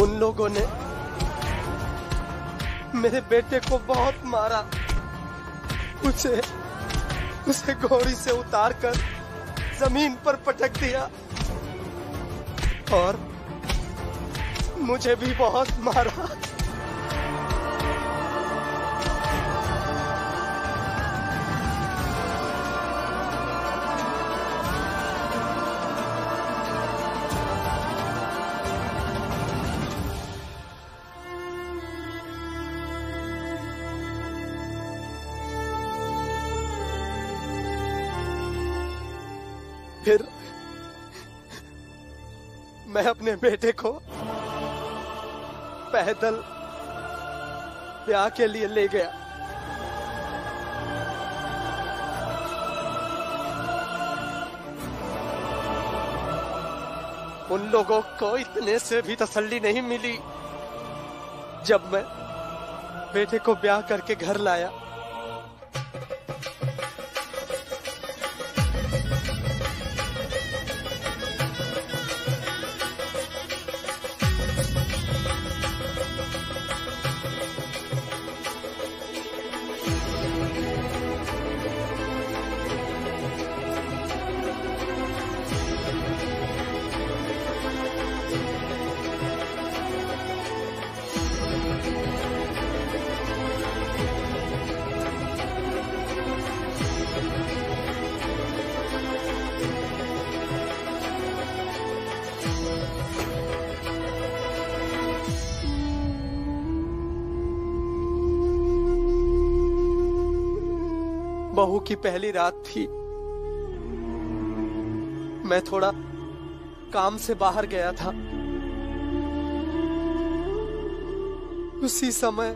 उन लोगों ने मेरे बेटे को बहुत मारा। उसे घोड़ी से उतारकर जमीन पर पटक दिया और मुझे भी बहुत मारा। फिर मैं अपने बेटे को पैदल ब्याह के लिए ले गया। उन लोगों को इतने से भी तसल्ली नहीं मिली जब मैं बेटे को ब्याह करके घर लाया। बहू की पहली रात थी। मैं थोड़ा काम से बाहर गया था। उसी समय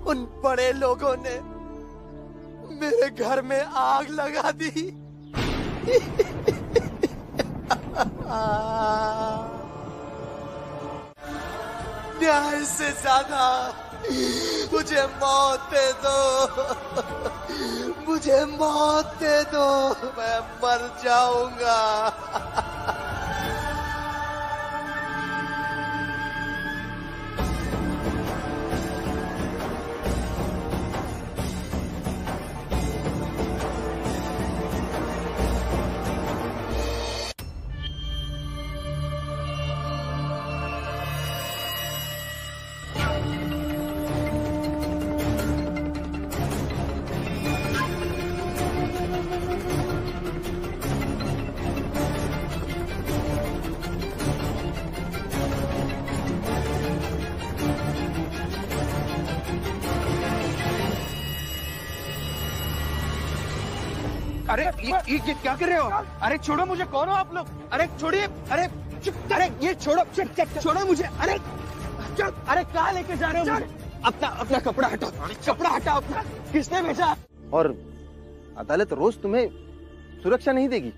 उन बड़े लोगों ने मेरे घर में आग लगा दी। न्याय से ज्यादा मुझे मौत दे दो, मुझे मौत दे दो, मैं मर जाऊंगा। अरे ये क्या कर रहे हो? अरे छोड़ो मुझे, कौन हो आप लोग? अरे छोड़िए, अरे अरे ये छोड़ो, छोड़ो मुझे। अरे अरे कहाँ लेके जा रहे हो मुझे? अपना कपड़ा हटाओ, कपड़ा हटाओ अपना। किसने भेजा? और अदालत रोज तुम्हें सुरक्षा नहीं देगी,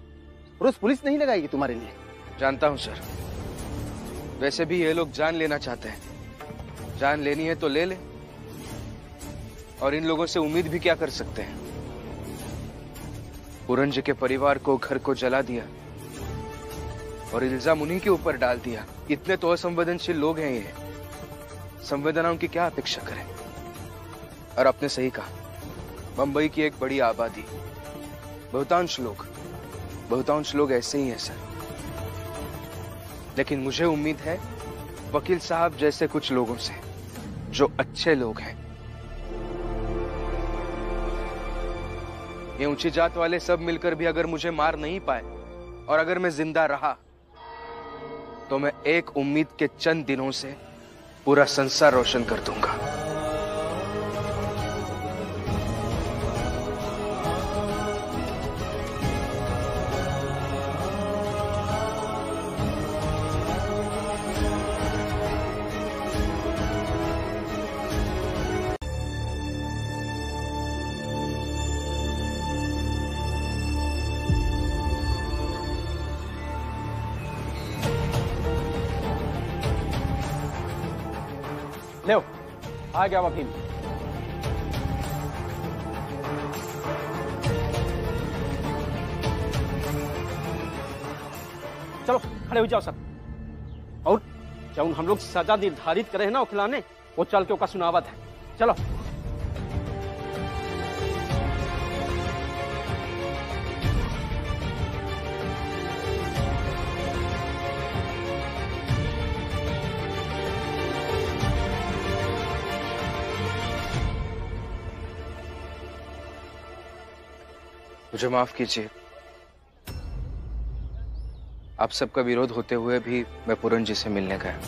रोज पुलिस नहीं लगाएगी तुम्हारे लिए। जानता हूँ सर, वैसे भी ये लोग जान लेना चाहते हैं। जान लेनी है तो ले ले, और इन लोगों से उम्मीद भी क्या कर सकते हैं? पूरन जी के परिवार को, घर को जला दिया और इल्जाम उन्हीं के ऊपर डाल दिया। इतने तो असंवेदनशील लोग हैं ये, संवेदनाओं की क्या अपेक्षा करें? और आपने सही कहा, मुंबई की एक बड़ी आबादी, बहुतांश लोग ऐसे ही हैं सर। लेकिन मुझे उम्मीद है वकील साहब जैसे कुछ लोगों से, जो अच्छे लोग हैं। ये ऊंची जात वाले सब मिलकर भी अगर मुझे मार नहीं पाए, और अगर मैं जिंदा रहा, तो मैं एक उम्मीद के चंद दिनों से पूरा संसार रोशन कर दूंगा। ले आ गया वकील। चलो खड़े हो जाओ सब। और जब हम लोग सजा निर्धारित करे हैं ना वकीलाने, वो चल के उसका सुनावत है। चलो मुझे माफ कीजिए, आप सबका विरोध होते हुए भी मैं पूरन जी से मिलने गया।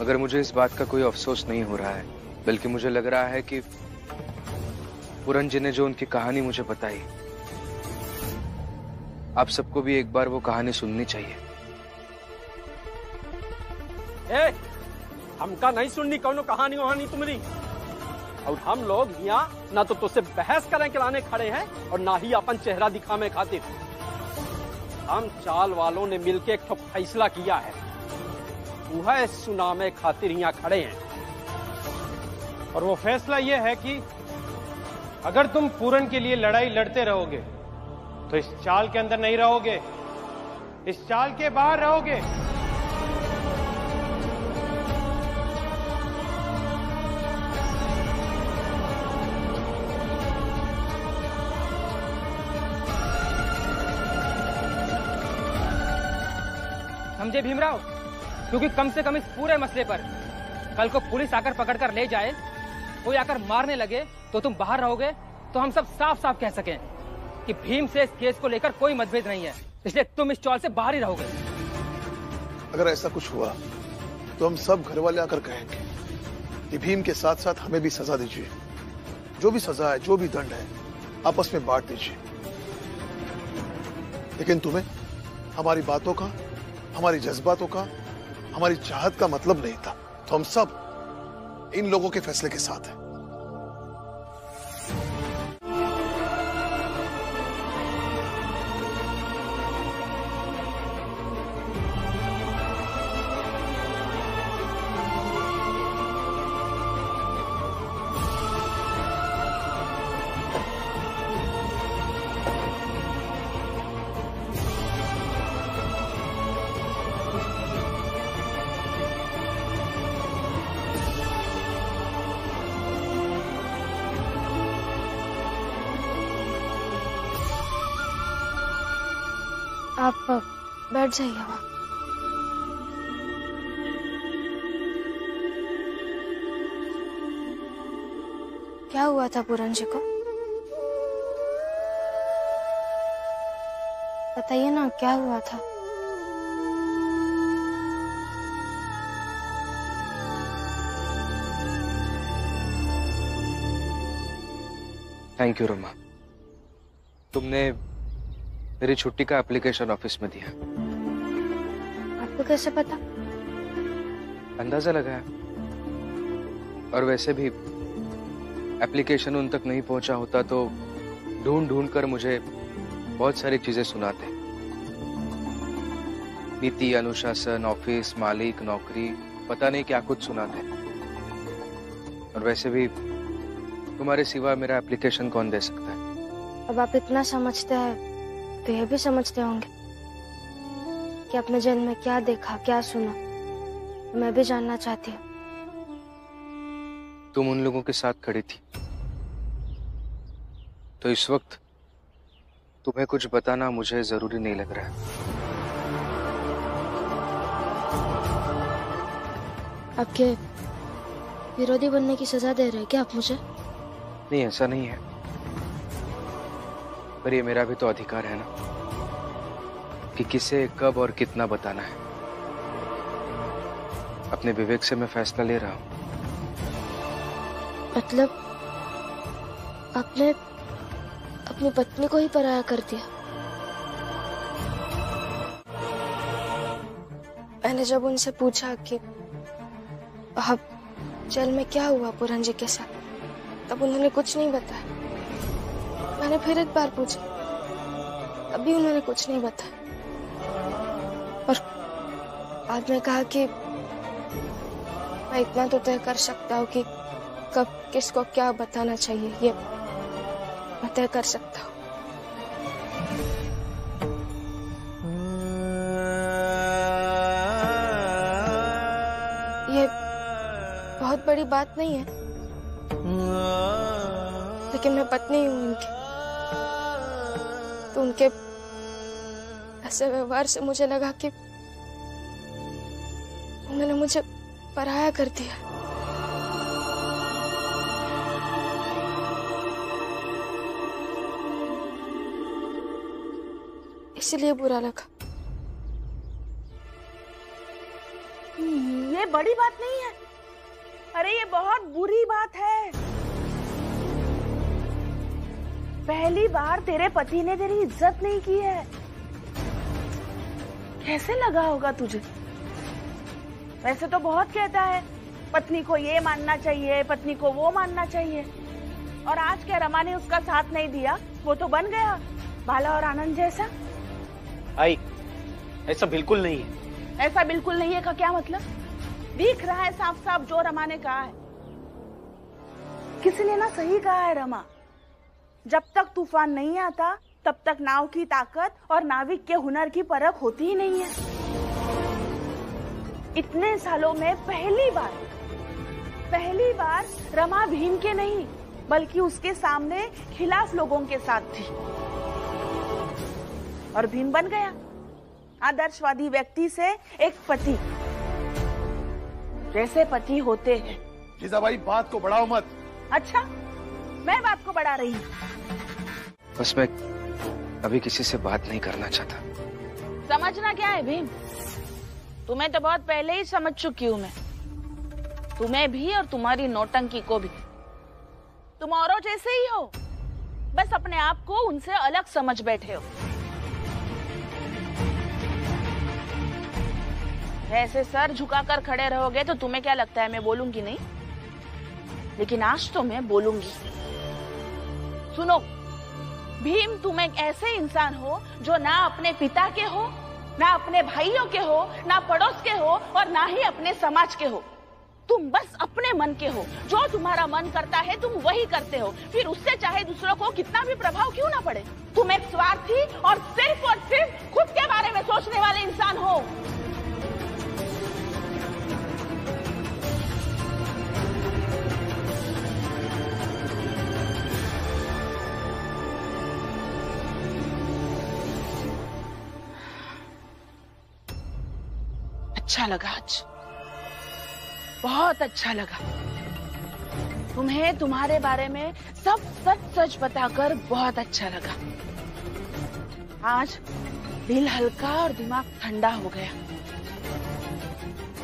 मगर मुझे इस बात का कोई अफसोस नहीं हो रहा है, बल्कि मुझे लग रहा है कि पूरन जी ने जो उनकी कहानी मुझे बताई, आप सबको भी एक बार वो कहानी सुननी चाहिए। ए, हमका नहीं सुननी कौनो कहानी वहानी तुम्हारी। और हम लोग यहाँ ना तो तुझसे बहस करें कराने खड़े हैं और ना ही अपन चेहरा दिखाने खातिर। हम चाल वालों ने मिलके एक फैसला किया है, वह सुनामे खातिर यहाँ खड़े हैं। और वो फैसला ये है कि अगर तुम पूरन के लिए लड़ाई लड़ते रहोगे तो इस चाल के अंदर नहीं रहोगे, इस चाल के बाहर रहोगे। समझे भीमराव? क्योंकि कम से कम इस पूरे मसले पर कल को पुलिस आकर पकड़कर ले जाए, कोई आकर मारने लगे तो तुम बाहर रहोगे, तो हम सब साफ साफ कह सकें कि भीम से इस केस को लेकर कोई मतभेद नहीं है, इसलिए तुम इस चौल से बाहर ही रहोगे। अगर ऐसा कुछ हुआ तो हम सब घर वाले आकर कहेंगे कि भीम के साथ साथ हमें भी सजा दीजिए। जो भी सजा है, जो भी दंड है, आपस में बांट दीजिए। लेकिन तुम्हें हमारी बातों का, हमारी जज्बातों का, हमारी चाहत का मतलब नहीं था, तो हम सब इन लोगों के फैसले के साथ हैं। आप बैठ जाइए वहां। क्या हुआ था पूरन जी को? बताइए ना, क्या हुआ था? थैंक यू रमा, तुमने मेरी छुट्टी का एप्लीकेशन ऑफिस में दिया। आपको कैसे पता? अंदाजा लगाया। और वैसे भी एप्लीकेशन उन तक नहीं पहुंचा होता तो ढूंढ ढूंढ कर मुझे बहुत सारी चीजें सुनाते। नीति, अनुशासन, ऑफिस, मालिक, नौकरी, पता नहीं क्या कुछ सुनाते। और वैसे भी तुम्हारे सिवा मेरा एप्लीकेशन कौन दे सकता है? अब आप इतना समझते हैं तो ये भी समझते होंगे कि अपने जेल में क्या देखा, क्या सुना। मैं भी जानना चाहती हूँ। तुम उन लोगों के साथ खड़ी थी, तो इस वक्त तुम्हें कुछ बताना मुझे जरूरी नहीं लग रहा है। आपके विरोधी बनने की सजा दे रहे हैं क्या आप मुझे? नहीं, ऐसा नहीं है, पर ये मेरा भी तो अधिकार है ना कि किसे कब और कितना बताना है। अपने विवेक से मैं फैसला ले रहा हूं। मतलब आपने अपनी पत्नी को ही पराया कर दिया? मैंने जब उनसे पूछा कि आप जेल में क्या हुआ पूरन जी के साथ, तब उन्होंने कुछ नहीं बताया। मैंने फिर एक बार पूछा, अभी उन्होंने कुछ नहीं बताया। और बाद में कहा कि मैं इतना तो तय कर सकता हूँ कि कब किसको क्या बताना चाहिए, ये मैं तय कर सकता हूँ। ये बहुत बड़ी बात नहीं है, लेकिन मैं पत्नी हूँ उनकी, तो उनके ऐसे व्यवहार से मुझे लगा कि उन्होंने मुझे पराया कर दिया। इसलिए बुरा लगा। ये बड़ी बात नहीं है। अरे ये बहुत बुरी बात है। पहली बार तेरे पति ने तेरी इज्जत नहीं की है। कैसे लगा होगा तुझे? वैसे तो बहुत कहता है पत्नी को ये मानना चाहिए, पत्नी को वो मानना चाहिए, और आज क्या रमा ने उसका साथ नहीं दिया, वो तो बन गया बाला और आनंद जैसा। आई, ऐसा बिल्कुल नहीं है। ऐसा बिल्कुल नहीं है का क्या मतलब? दिख रहा है साफ साफ जो रमा ने कहा है। किसी ने ना सही कहा है रमा, जब तक तूफान नहीं आता तब तक नाव की ताकत और नाविक के हुनर की परख होती ही नहीं है। इतने सालों में पहली बार रमा भीम के नहीं बल्कि उसके सामने खिलाफ लोगों के साथ थी, और भीम बन गया आदर्शवादी व्यक्ति से एक पति। जैसे पति होते हैं। जीजाबाई बात को बढ़ाओ मत। अच्छा, मैं बात को बढ़ा रही हूँ। बस मैं अभी किसी से बात नहीं करना चाहता। समझना क्या है भीम? तुम्हें तो बहुत पहले ही समझ चुकी हूँ मैं, तुम्हें भी और तुम्हारी नौटंकी को भी। तुम औरों जैसे ही हो, बस अपने आप को उनसे अलग समझ बैठे हो। ऐसे सर झुकाकर खड़े रहोगे तो तुम्हें क्या लगता है मैं बोलूंगी नहीं? लेकिन आज तो मैं बोलूंगी। सुनो भीम, तुम एक ऐसे इंसान हो जो ना अपने पिता के हो, ना अपने भाइयों के हो, ना पड़ोस के हो, और ना ही अपने समाज के हो। तुम बस अपने मन के हो। जो तुम्हारा मन करता है तुम वही करते हो, फिर उससे चाहे दूसरों को कितना भी प्रभाव क्यों ना पड़े। तुम एक स्वार्थी और सिर्फ खुद के बारे में सोचने वाले इंसान हो। अच्छा लगा आज, बहुत अच्छा लगा। तुम्हें तुम्हारे बारे में सब सच बताकर बहुत अच्छा लगा। आज दिल हल्का और दिमाग ठंडा हो गया।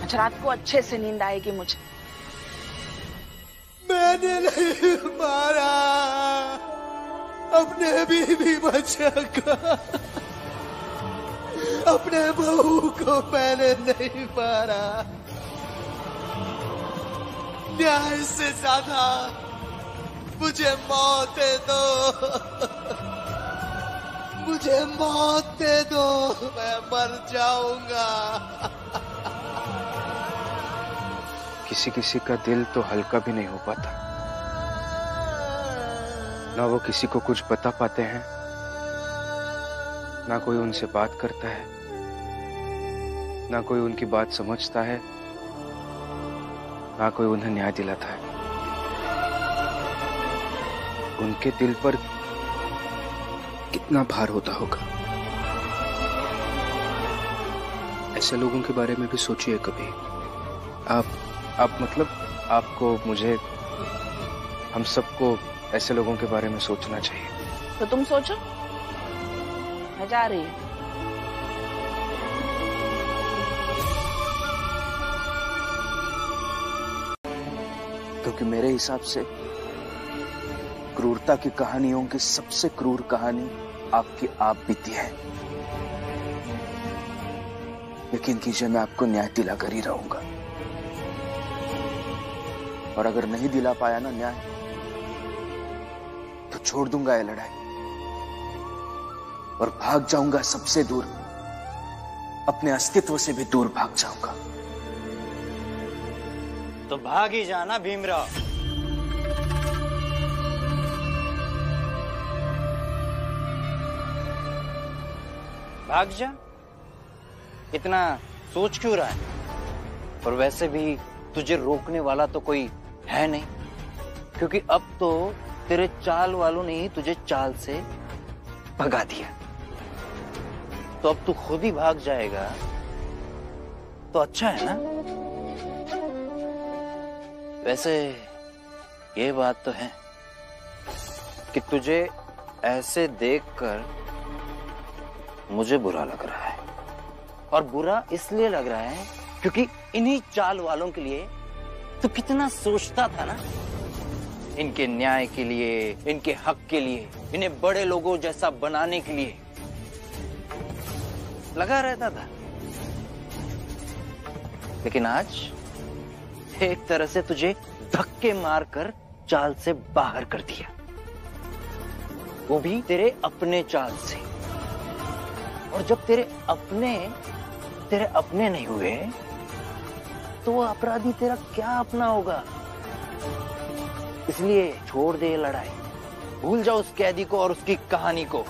आज रात को अच्छे से नींद आएगी मुझे। मैंने नहीं मारा अपने बीवी बच्चा का, अपने बहू को मैंने नहीं मारा। न्याय से ज्यादा मुझे मौत दे दो, मुझे मौत दे दो, मैं मर जाऊंगा। किसी किसी का दिल तो हल्का भी नहीं हो पाता, ना वो किसी को कुछ बता पाते हैं, ना कोई उनसे बात करता है, ना कोई उनकी बात समझता है, ना कोई उन्हें न्याय दिलाता है। उनके दिल पर कितना भार होता होगा। ऐसे लोगों के बारे में भी सोचिए कभी। आप मतलब आपको, मुझे, हम सबको ऐसे लोगों के बारे में सोचना चाहिए। तो तुम सोचो, मैं जा रही हूँ। क्योंकि मेरे हिसाब से क्रूरता की कहानियों की सबसे क्रूर कहानी आपकी आप बीती है। यकीन कीजिए मैं आपको न्याय दिलाकर ही रहूंगा, और अगर नहीं दिला पाया ना न्याय, तो छोड़ दूंगा ये लड़ाई और भाग जाऊंगा सबसे दूर, अपने अस्तित्व से भी दूर भाग जाऊंगा। तो भाग ही जाना भीमराव। भाग जा, इतना सोच क्यों रहा है? और वैसे भी तुझे रोकने वाला तो कोई है नहीं, क्योंकि अब तो तेरे चाल वालों ने ही तुझे चाल से भगा दिया। तो अब तू खुद ही भाग जाएगा तो अच्छा है ना? वैसे ये बात तो है कि तुझे ऐसे देखकर मुझे बुरा लग रहा है, और बुरा इसलिए लग रहा है क्योंकि इन्हीं चाल वालों के लिए तो कितना सोचता था ना, इनके न्याय के लिए, इनके हक के लिए, इन्हें बड़े लोगों जैसा बनाने के लिए लगा रहता था। लेकिन आज एक तरह से तुझे धक्के मारकर चाल से बाहर कर दिया, वो भी तेरे अपने चाल से। और जब तेरे अपने नहीं हुए तो वो अपराधी तेरा क्या अपना होगा? इसलिए छोड़ दे ये लड़ाई, भूल जाओ उस कैदी को और उसकी कहानी को।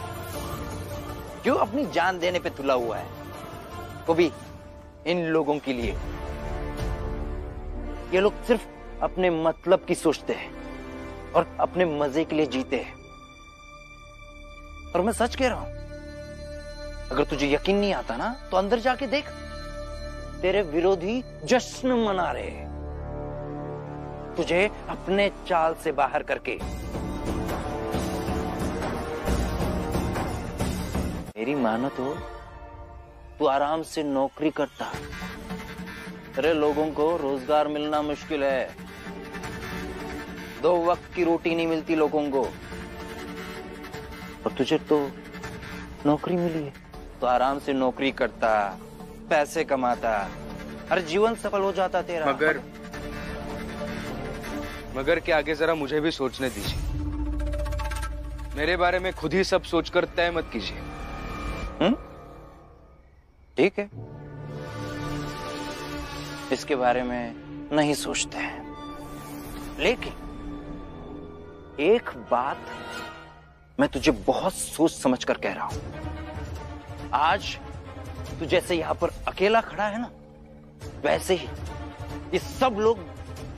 क्यों अपनी जान देने पे तुला हुआ है, वो भी इन लोगों के लिए। ये लोग सिर्फ अपने मतलब की सोचते हैं और अपने मजे के लिए जीते हैं। और मैं सच कह रहा हूं, अगर तुझे यकीन नहीं आता ना तो अंदर जाके देख, तेरे विरोधी जश्न मना रहे हैं तुझे अपने चाल से बाहर करके। मेरी मानो तो तू आराम से नौकरी करता। अरे लोगों को रोजगार मिलना मुश्किल है, 2 वक्त की रोटी नहीं मिलती लोगों को, और तुझे तो नौकरी मिली है तो आराम से नौकरी करता, पैसे कमाता, हर जीवन सफल हो जाता तेरा। मगर के आगे जरा मुझे भी सोचने दीजिए। मेरे बारे में खुद ही सब सोचकर तय मत कीजिए। ठीक है, इसके बारे में नहीं सोचते हैं, लेकिन एक बात मैं तुझे बहुत सोच समझ कर कह रहा हूं। आज तू जैसे यहां पर अकेला खड़ा है ना, वैसे ही ये सब लोग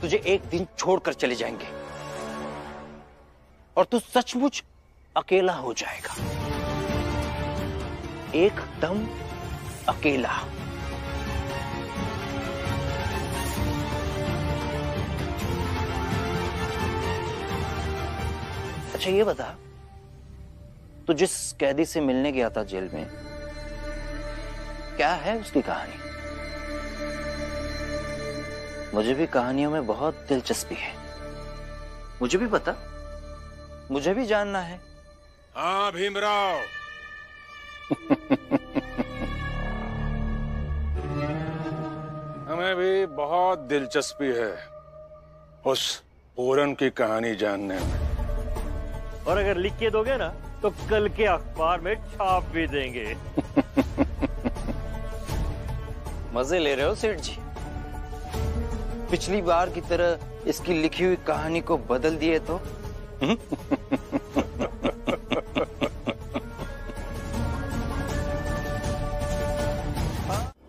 तुझे एक दिन छोड़कर चले जाएंगे और तू सचमुच अकेला हो जाएगा, एकदम अकेला। अच्छा ये बता, तू जिस कैदी से मिलने गया था जेल में, क्या है उसकी कहानी? मुझे भी कहानियों में बहुत दिलचस्पी है, मुझे भी बता, मुझे भी जानना है। हाँ भीमराव, हमें भी बहुत दिलचस्पी है उस पूरन की कहानी जानने में। और अगर लिख के दोगे ना तो कल के अखबार में छाप भी देंगे। मजे ले रहे हो सेठ जी? पिछली बार की तरह इसकी लिखी हुई कहानी को बदल दिए तो?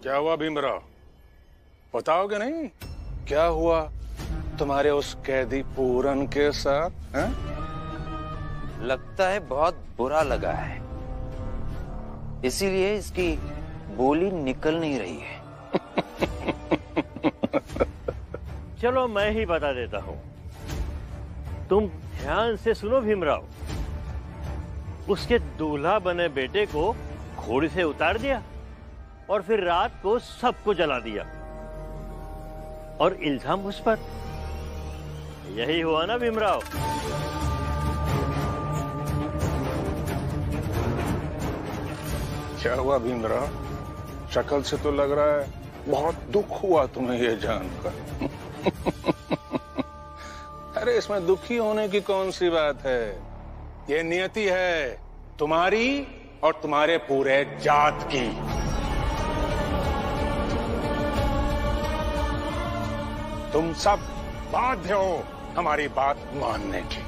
क्या हुआ भीमराव, बताओगे नहीं? क्या हुआ तुम्हारे उस कैदी पूरन के साथ? है? लगता है बहुत बुरा लगा है, इसीलिए इसकी बोली निकल नहीं रही है। चलो मैं ही बता देता हूं, तुम ध्यान से सुनो भीमराव। उसके दूल्हा बने बेटे को घोड़ी से उतार दिया और फिर रात को सबको जला दिया, और इल्जाम उस पर। यही हुआ ना भीमराव? क्या हुआ भीमराव? शक्ल से तो लग रहा है बहुत दुख हुआ तुम्हें ये जानकर। अरे इसमें दुखी होने की कौन सी बात है? ये नियति है तुम्हारी और तुम्हारे पूरे जात की। तुम सब बाध्य हो हमारी बात मानने की।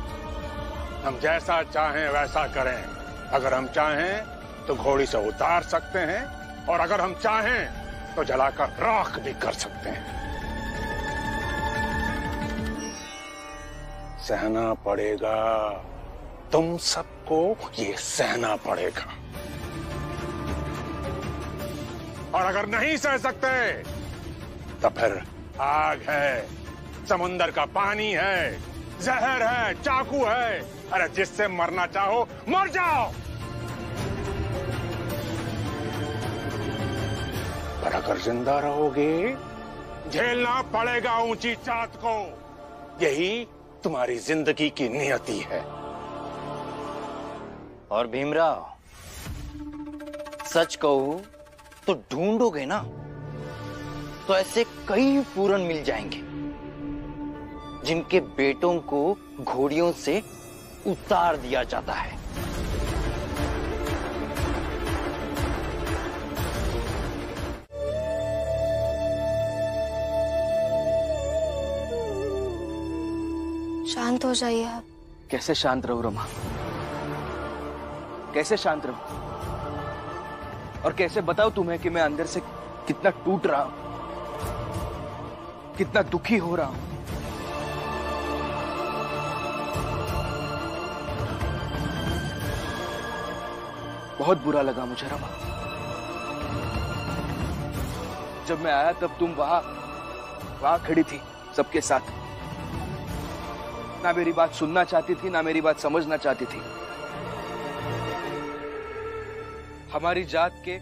हम जैसा चाहें वैसा करें। अगर हम चाहें तो घोड़ी से उतार सकते हैं, और अगर हम चाहें तो जलाकर राख भी कर सकते हैं। सहना पड़ेगा, तुम सबको ये सहना पड़ेगा। और अगर नहीं सह सकते तो फिर आग है, समुंदर का पानी है, जहर है, चाकू है। अरे जिससे मरना चाहो मर जाओ, पर अगर जिंदा रहोगे झेलना पड़ेगा ऊंची चाट को। यही तुम्हारी जिंदगी की नियति है। और भीमराव, सच कहूं तो ढूंढोगे ना तो ऐसे कई पूरन मिल जाएंगे जिनके बेटों को घोड़ियों से उतार दिया जाता है। शांत हो जाइए आप। कैसे शांत रहूं रमा? कैसे शांत रहूं? और कैसे बताऊं तुम्हें कि मैं अंदर से कितना टूट रहा हूं, कितना दुखी हो रहा हूं। बहुत बुरा लगा मुझे रमा। जब मैं आया तब तुम वहां खड़ी थी सबके साथ। ना मेरी बात सुनना चाहती थी, ना मेरी बात समझना चाहती थी। हमारी जात के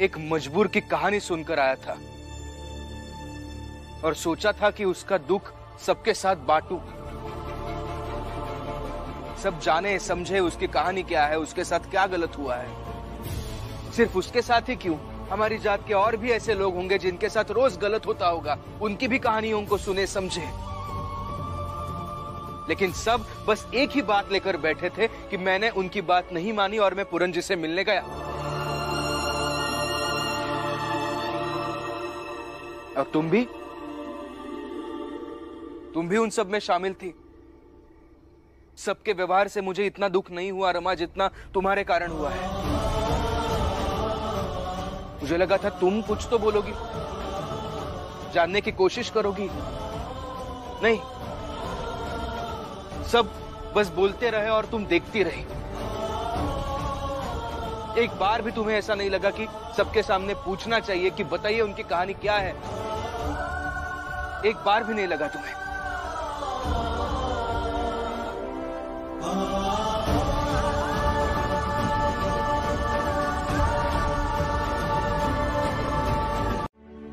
एक मजबूर की कहानी सुनकर आया था और सोचा था कि उसका दुख सबके साथ बांटूं। सब जाने समझे उसकी कहानी क्या है, उसके साथ क्या गलत हुआ है। सिर्फ उसके साथ ही क्यों, हमारी जात के और भी ऐसे लोग होंगे जिनके साथ रोज गलत होता होगा, उनकी भी कहानियों को सुने समझे। लेकिन सब बस एक ही बात लेकर बैठे थे कि मैंने उनकी बात नहीं मानी और मैं पूरन जी से मिलने गया। और तुम भी उन सब में शामिल थी। सबके व्यवहार से मुझे इतना दुख नहीं हुआ रमा जितना तुम्हारे कारण हुआ है। मुझे लगा था तुम कुछ तो बोलोगी, जानने की कोशिश करोगी। नहीं, सब बस बोलते रहे और तुम देखती रही। एक बार भी तुम्हें ऐसा नहीं लगा कि सबके सामने पूछना चाहिए कि बताइए उनकी कहानी क्या है? एक बार भी नहीं लगा तुम्हें?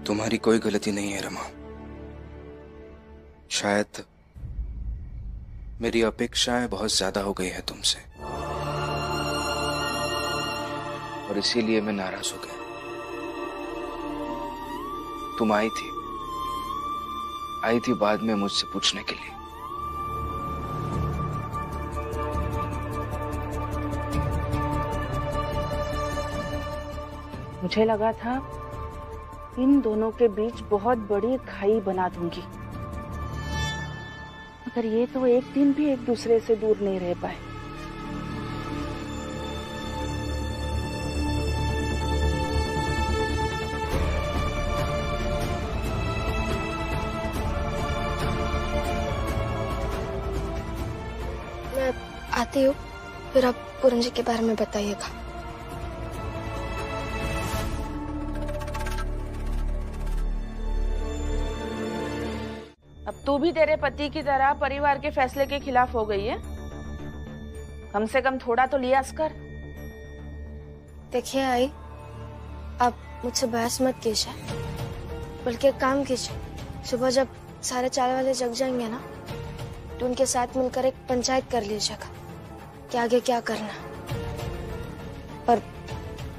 तुम्हारी कोई गलती नहीं है रमा। शायद मेरी अपेक्षाएं बहुत ज्यादा हो गई है तुमसे और इसीलिए मैं नाराज हो गया। तुम आई थी बाद में मुझसे पूछने के लिए। मुझे लगा था इन दोनों के बीच बहुत बड़ी खाई बना दूंगी, मगर ये तो एक दिन भी एक दूसरे से दूर नहीं रह पाए। मैं आती हूँ, फिर आप पूरन जी के बारे में बताइएगा। अब तू भी तेरे पति की तरह परिवार के फैसले के खिलाफ हो गई है। कम से कम थोड़ा तो लियाज कर। देखिए आई, आप मुझसे बहस मत कीजिए, बल्कि एक काम कीजिए। सुबह जब सारे चाय वाले जग जाएंगे ना, तो उनके साथ मिलकर एक पंचायत कर लीजिएगा कि आगे क्या करना। पर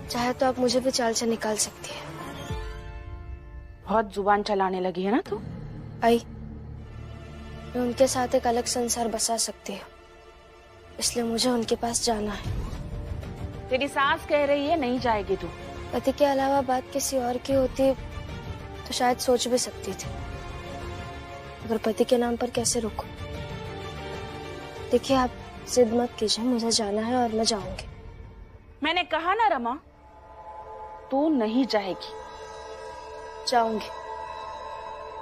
चाहे तो आप मुझे भी चाल से निकाल सकती है। बहुत जुबान चलाने लगी है ना तू। आई, मैं उनके साथ एक अलग संसार बसा सकती हूँ, इसलिए मुझे उनके पास जाना है। तेरी सास कह रही है नहीं जाएगी तू। पति के अलावा बात किसी और की होती तो शायद सोच भी सकती थी, अगर पति के नाम पर कैसे रुकूं? देखिए, आप जिद मत कीजिए, मुझे जाना है और मैं जाऊंगी। मैंने कहा ना रमा, तू नहीं जाएगी। जाऊंगी,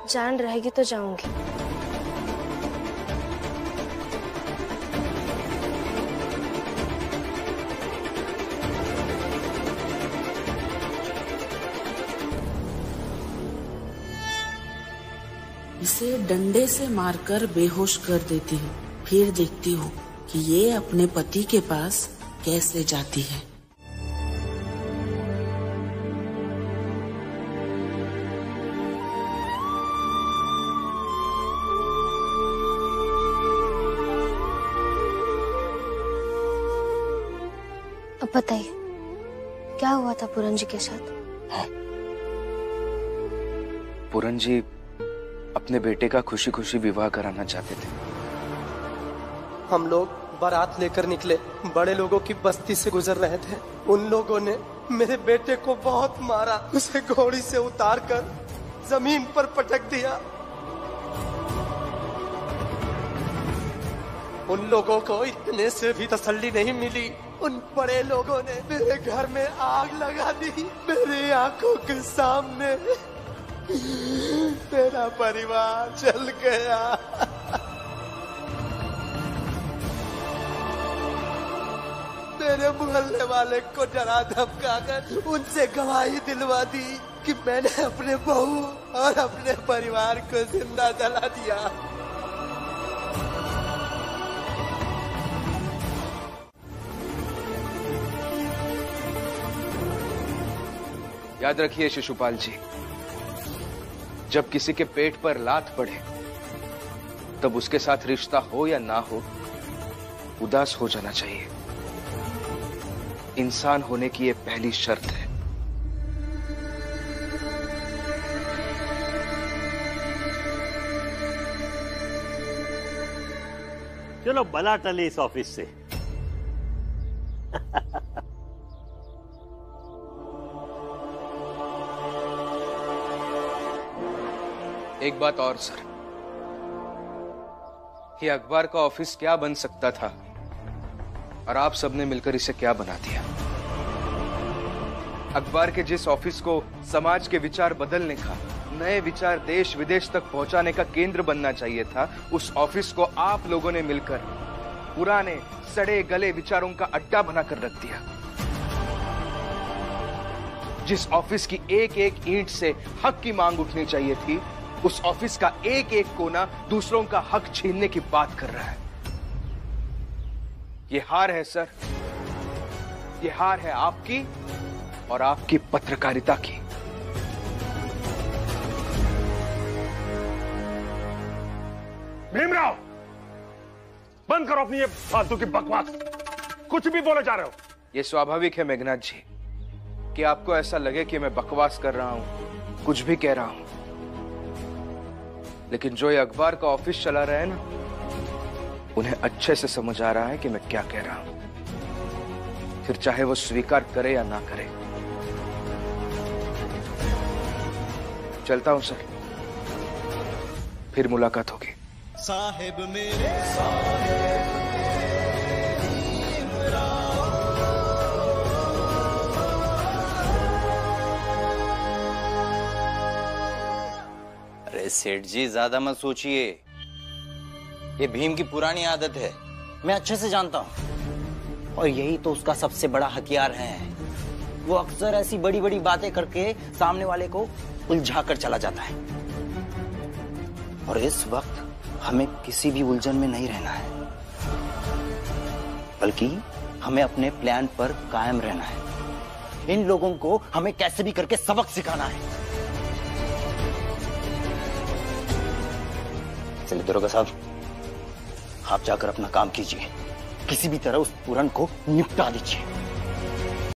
जान रहेगी तो जाऊंगी। इसे डंडे से मारकर बेहोश कर देती हूँ, फिर देखती हूँ कि ये अपने पति के पास कैसे जाती है। अब बताइए क्या हुआ था पूरन जी के साथ? पूरन जी अपने बेटे का खुशी खुशी विवाह कराना चाहते थे। हम लोग बारात लेकर निकले, बड़े लोगों की बस्ती से गुजर रहे थे। उन लोगों ने मेरे बेटे को बहुत मारा, उसे घोड़ी से उतारकर जमीन पर पटक दिया। उन लोगों को इतने से भी तसल्ली नहीं मिली। उन बड़े लोगों ने मेरे घर में आग लगा दी। मेरी आंखों के सामने मेरा परिवार जल गया। मेरे मोहल्ले वाले को डरा धमका कर उनसे गवाही दिलवा दी कि मैंने अपने बहू और अपने परिवार को जिंदा जला दिया। याद रखिए शिशुपाल जी, जब किसी के पेट पर लात पड़े तब उसके साथ रिश्ता हो या ना हो उदास हो जाना चाहिए। इंसान होने की ये पहली शर्त है। चलो बला टली इस ऑफिस से। एक बात और सर, ये अखबार का ऑफिस क्या बन सकता था और आप सबने मिलकर इसे क्या बना दिया। अखबार के जिस ऑफिस को समाज के विचार बदलने का, नए विचार देश विदेश तक पहुंचाने का केंद्र बनना चाहिए था, उस ऑफिस को आप लोगों ने मिलकर पुराने सड़े गले विचारों का अड्डा बनाकर रख दिया। जिस ऑफिस की एक एक ईंट से हक की मांग उठनी चाहिए थी, उस ऑफिस का एक एक कोना दूसरों का हक छीनने की बात कर रहा है। ये हार है सर, ये हार है आपकी और आपकी पत्रकारिता की। भीमराव, बंद करो अपनी ये फालतू की बकवास। कुछ भी बोले जा रहे हो। ये स्वाभाविक है मेघनाथ जी कि आपको ऐसा लगे कि मैं बकवास कर रहा हूं, कुछ भी कह रहा हूं, लेकिन जो ये अखबार का ऑफिस चला रहा है ना, उन्हें अच्छे से समझ आ रहा है कि मैं क्या कह रहा हूं, फिर चाहे वो स्वीकार करे या ना करे। चलता हूं सर, फिर मुलाकात होगी। साहिब मेरे साहिब अरे सेठ जी, ज्यादा मत सोचिए। ये भीम की पुरानी आदत है, मैं अच्छे से जानता हूं। और यही तो उसका सबसे बड़ा हथियार है। वो अक्सर ऐसी बड़ी बड़ी बातें करके सामने वाले को उलझा कर चला जाता है। और इस वक्त हमें किसी भी उलझन में नहीं रहना है, बल्कि हमें अपने प्लान पर कायम रहना है। इन लोगों को हमें कैसे भी करके सबक सिखाना है। चलिए दरोगा साहब, आप जाकर अपना काम कीजिए, किसी भी तरह उस पूरन को निपटा दीजिए।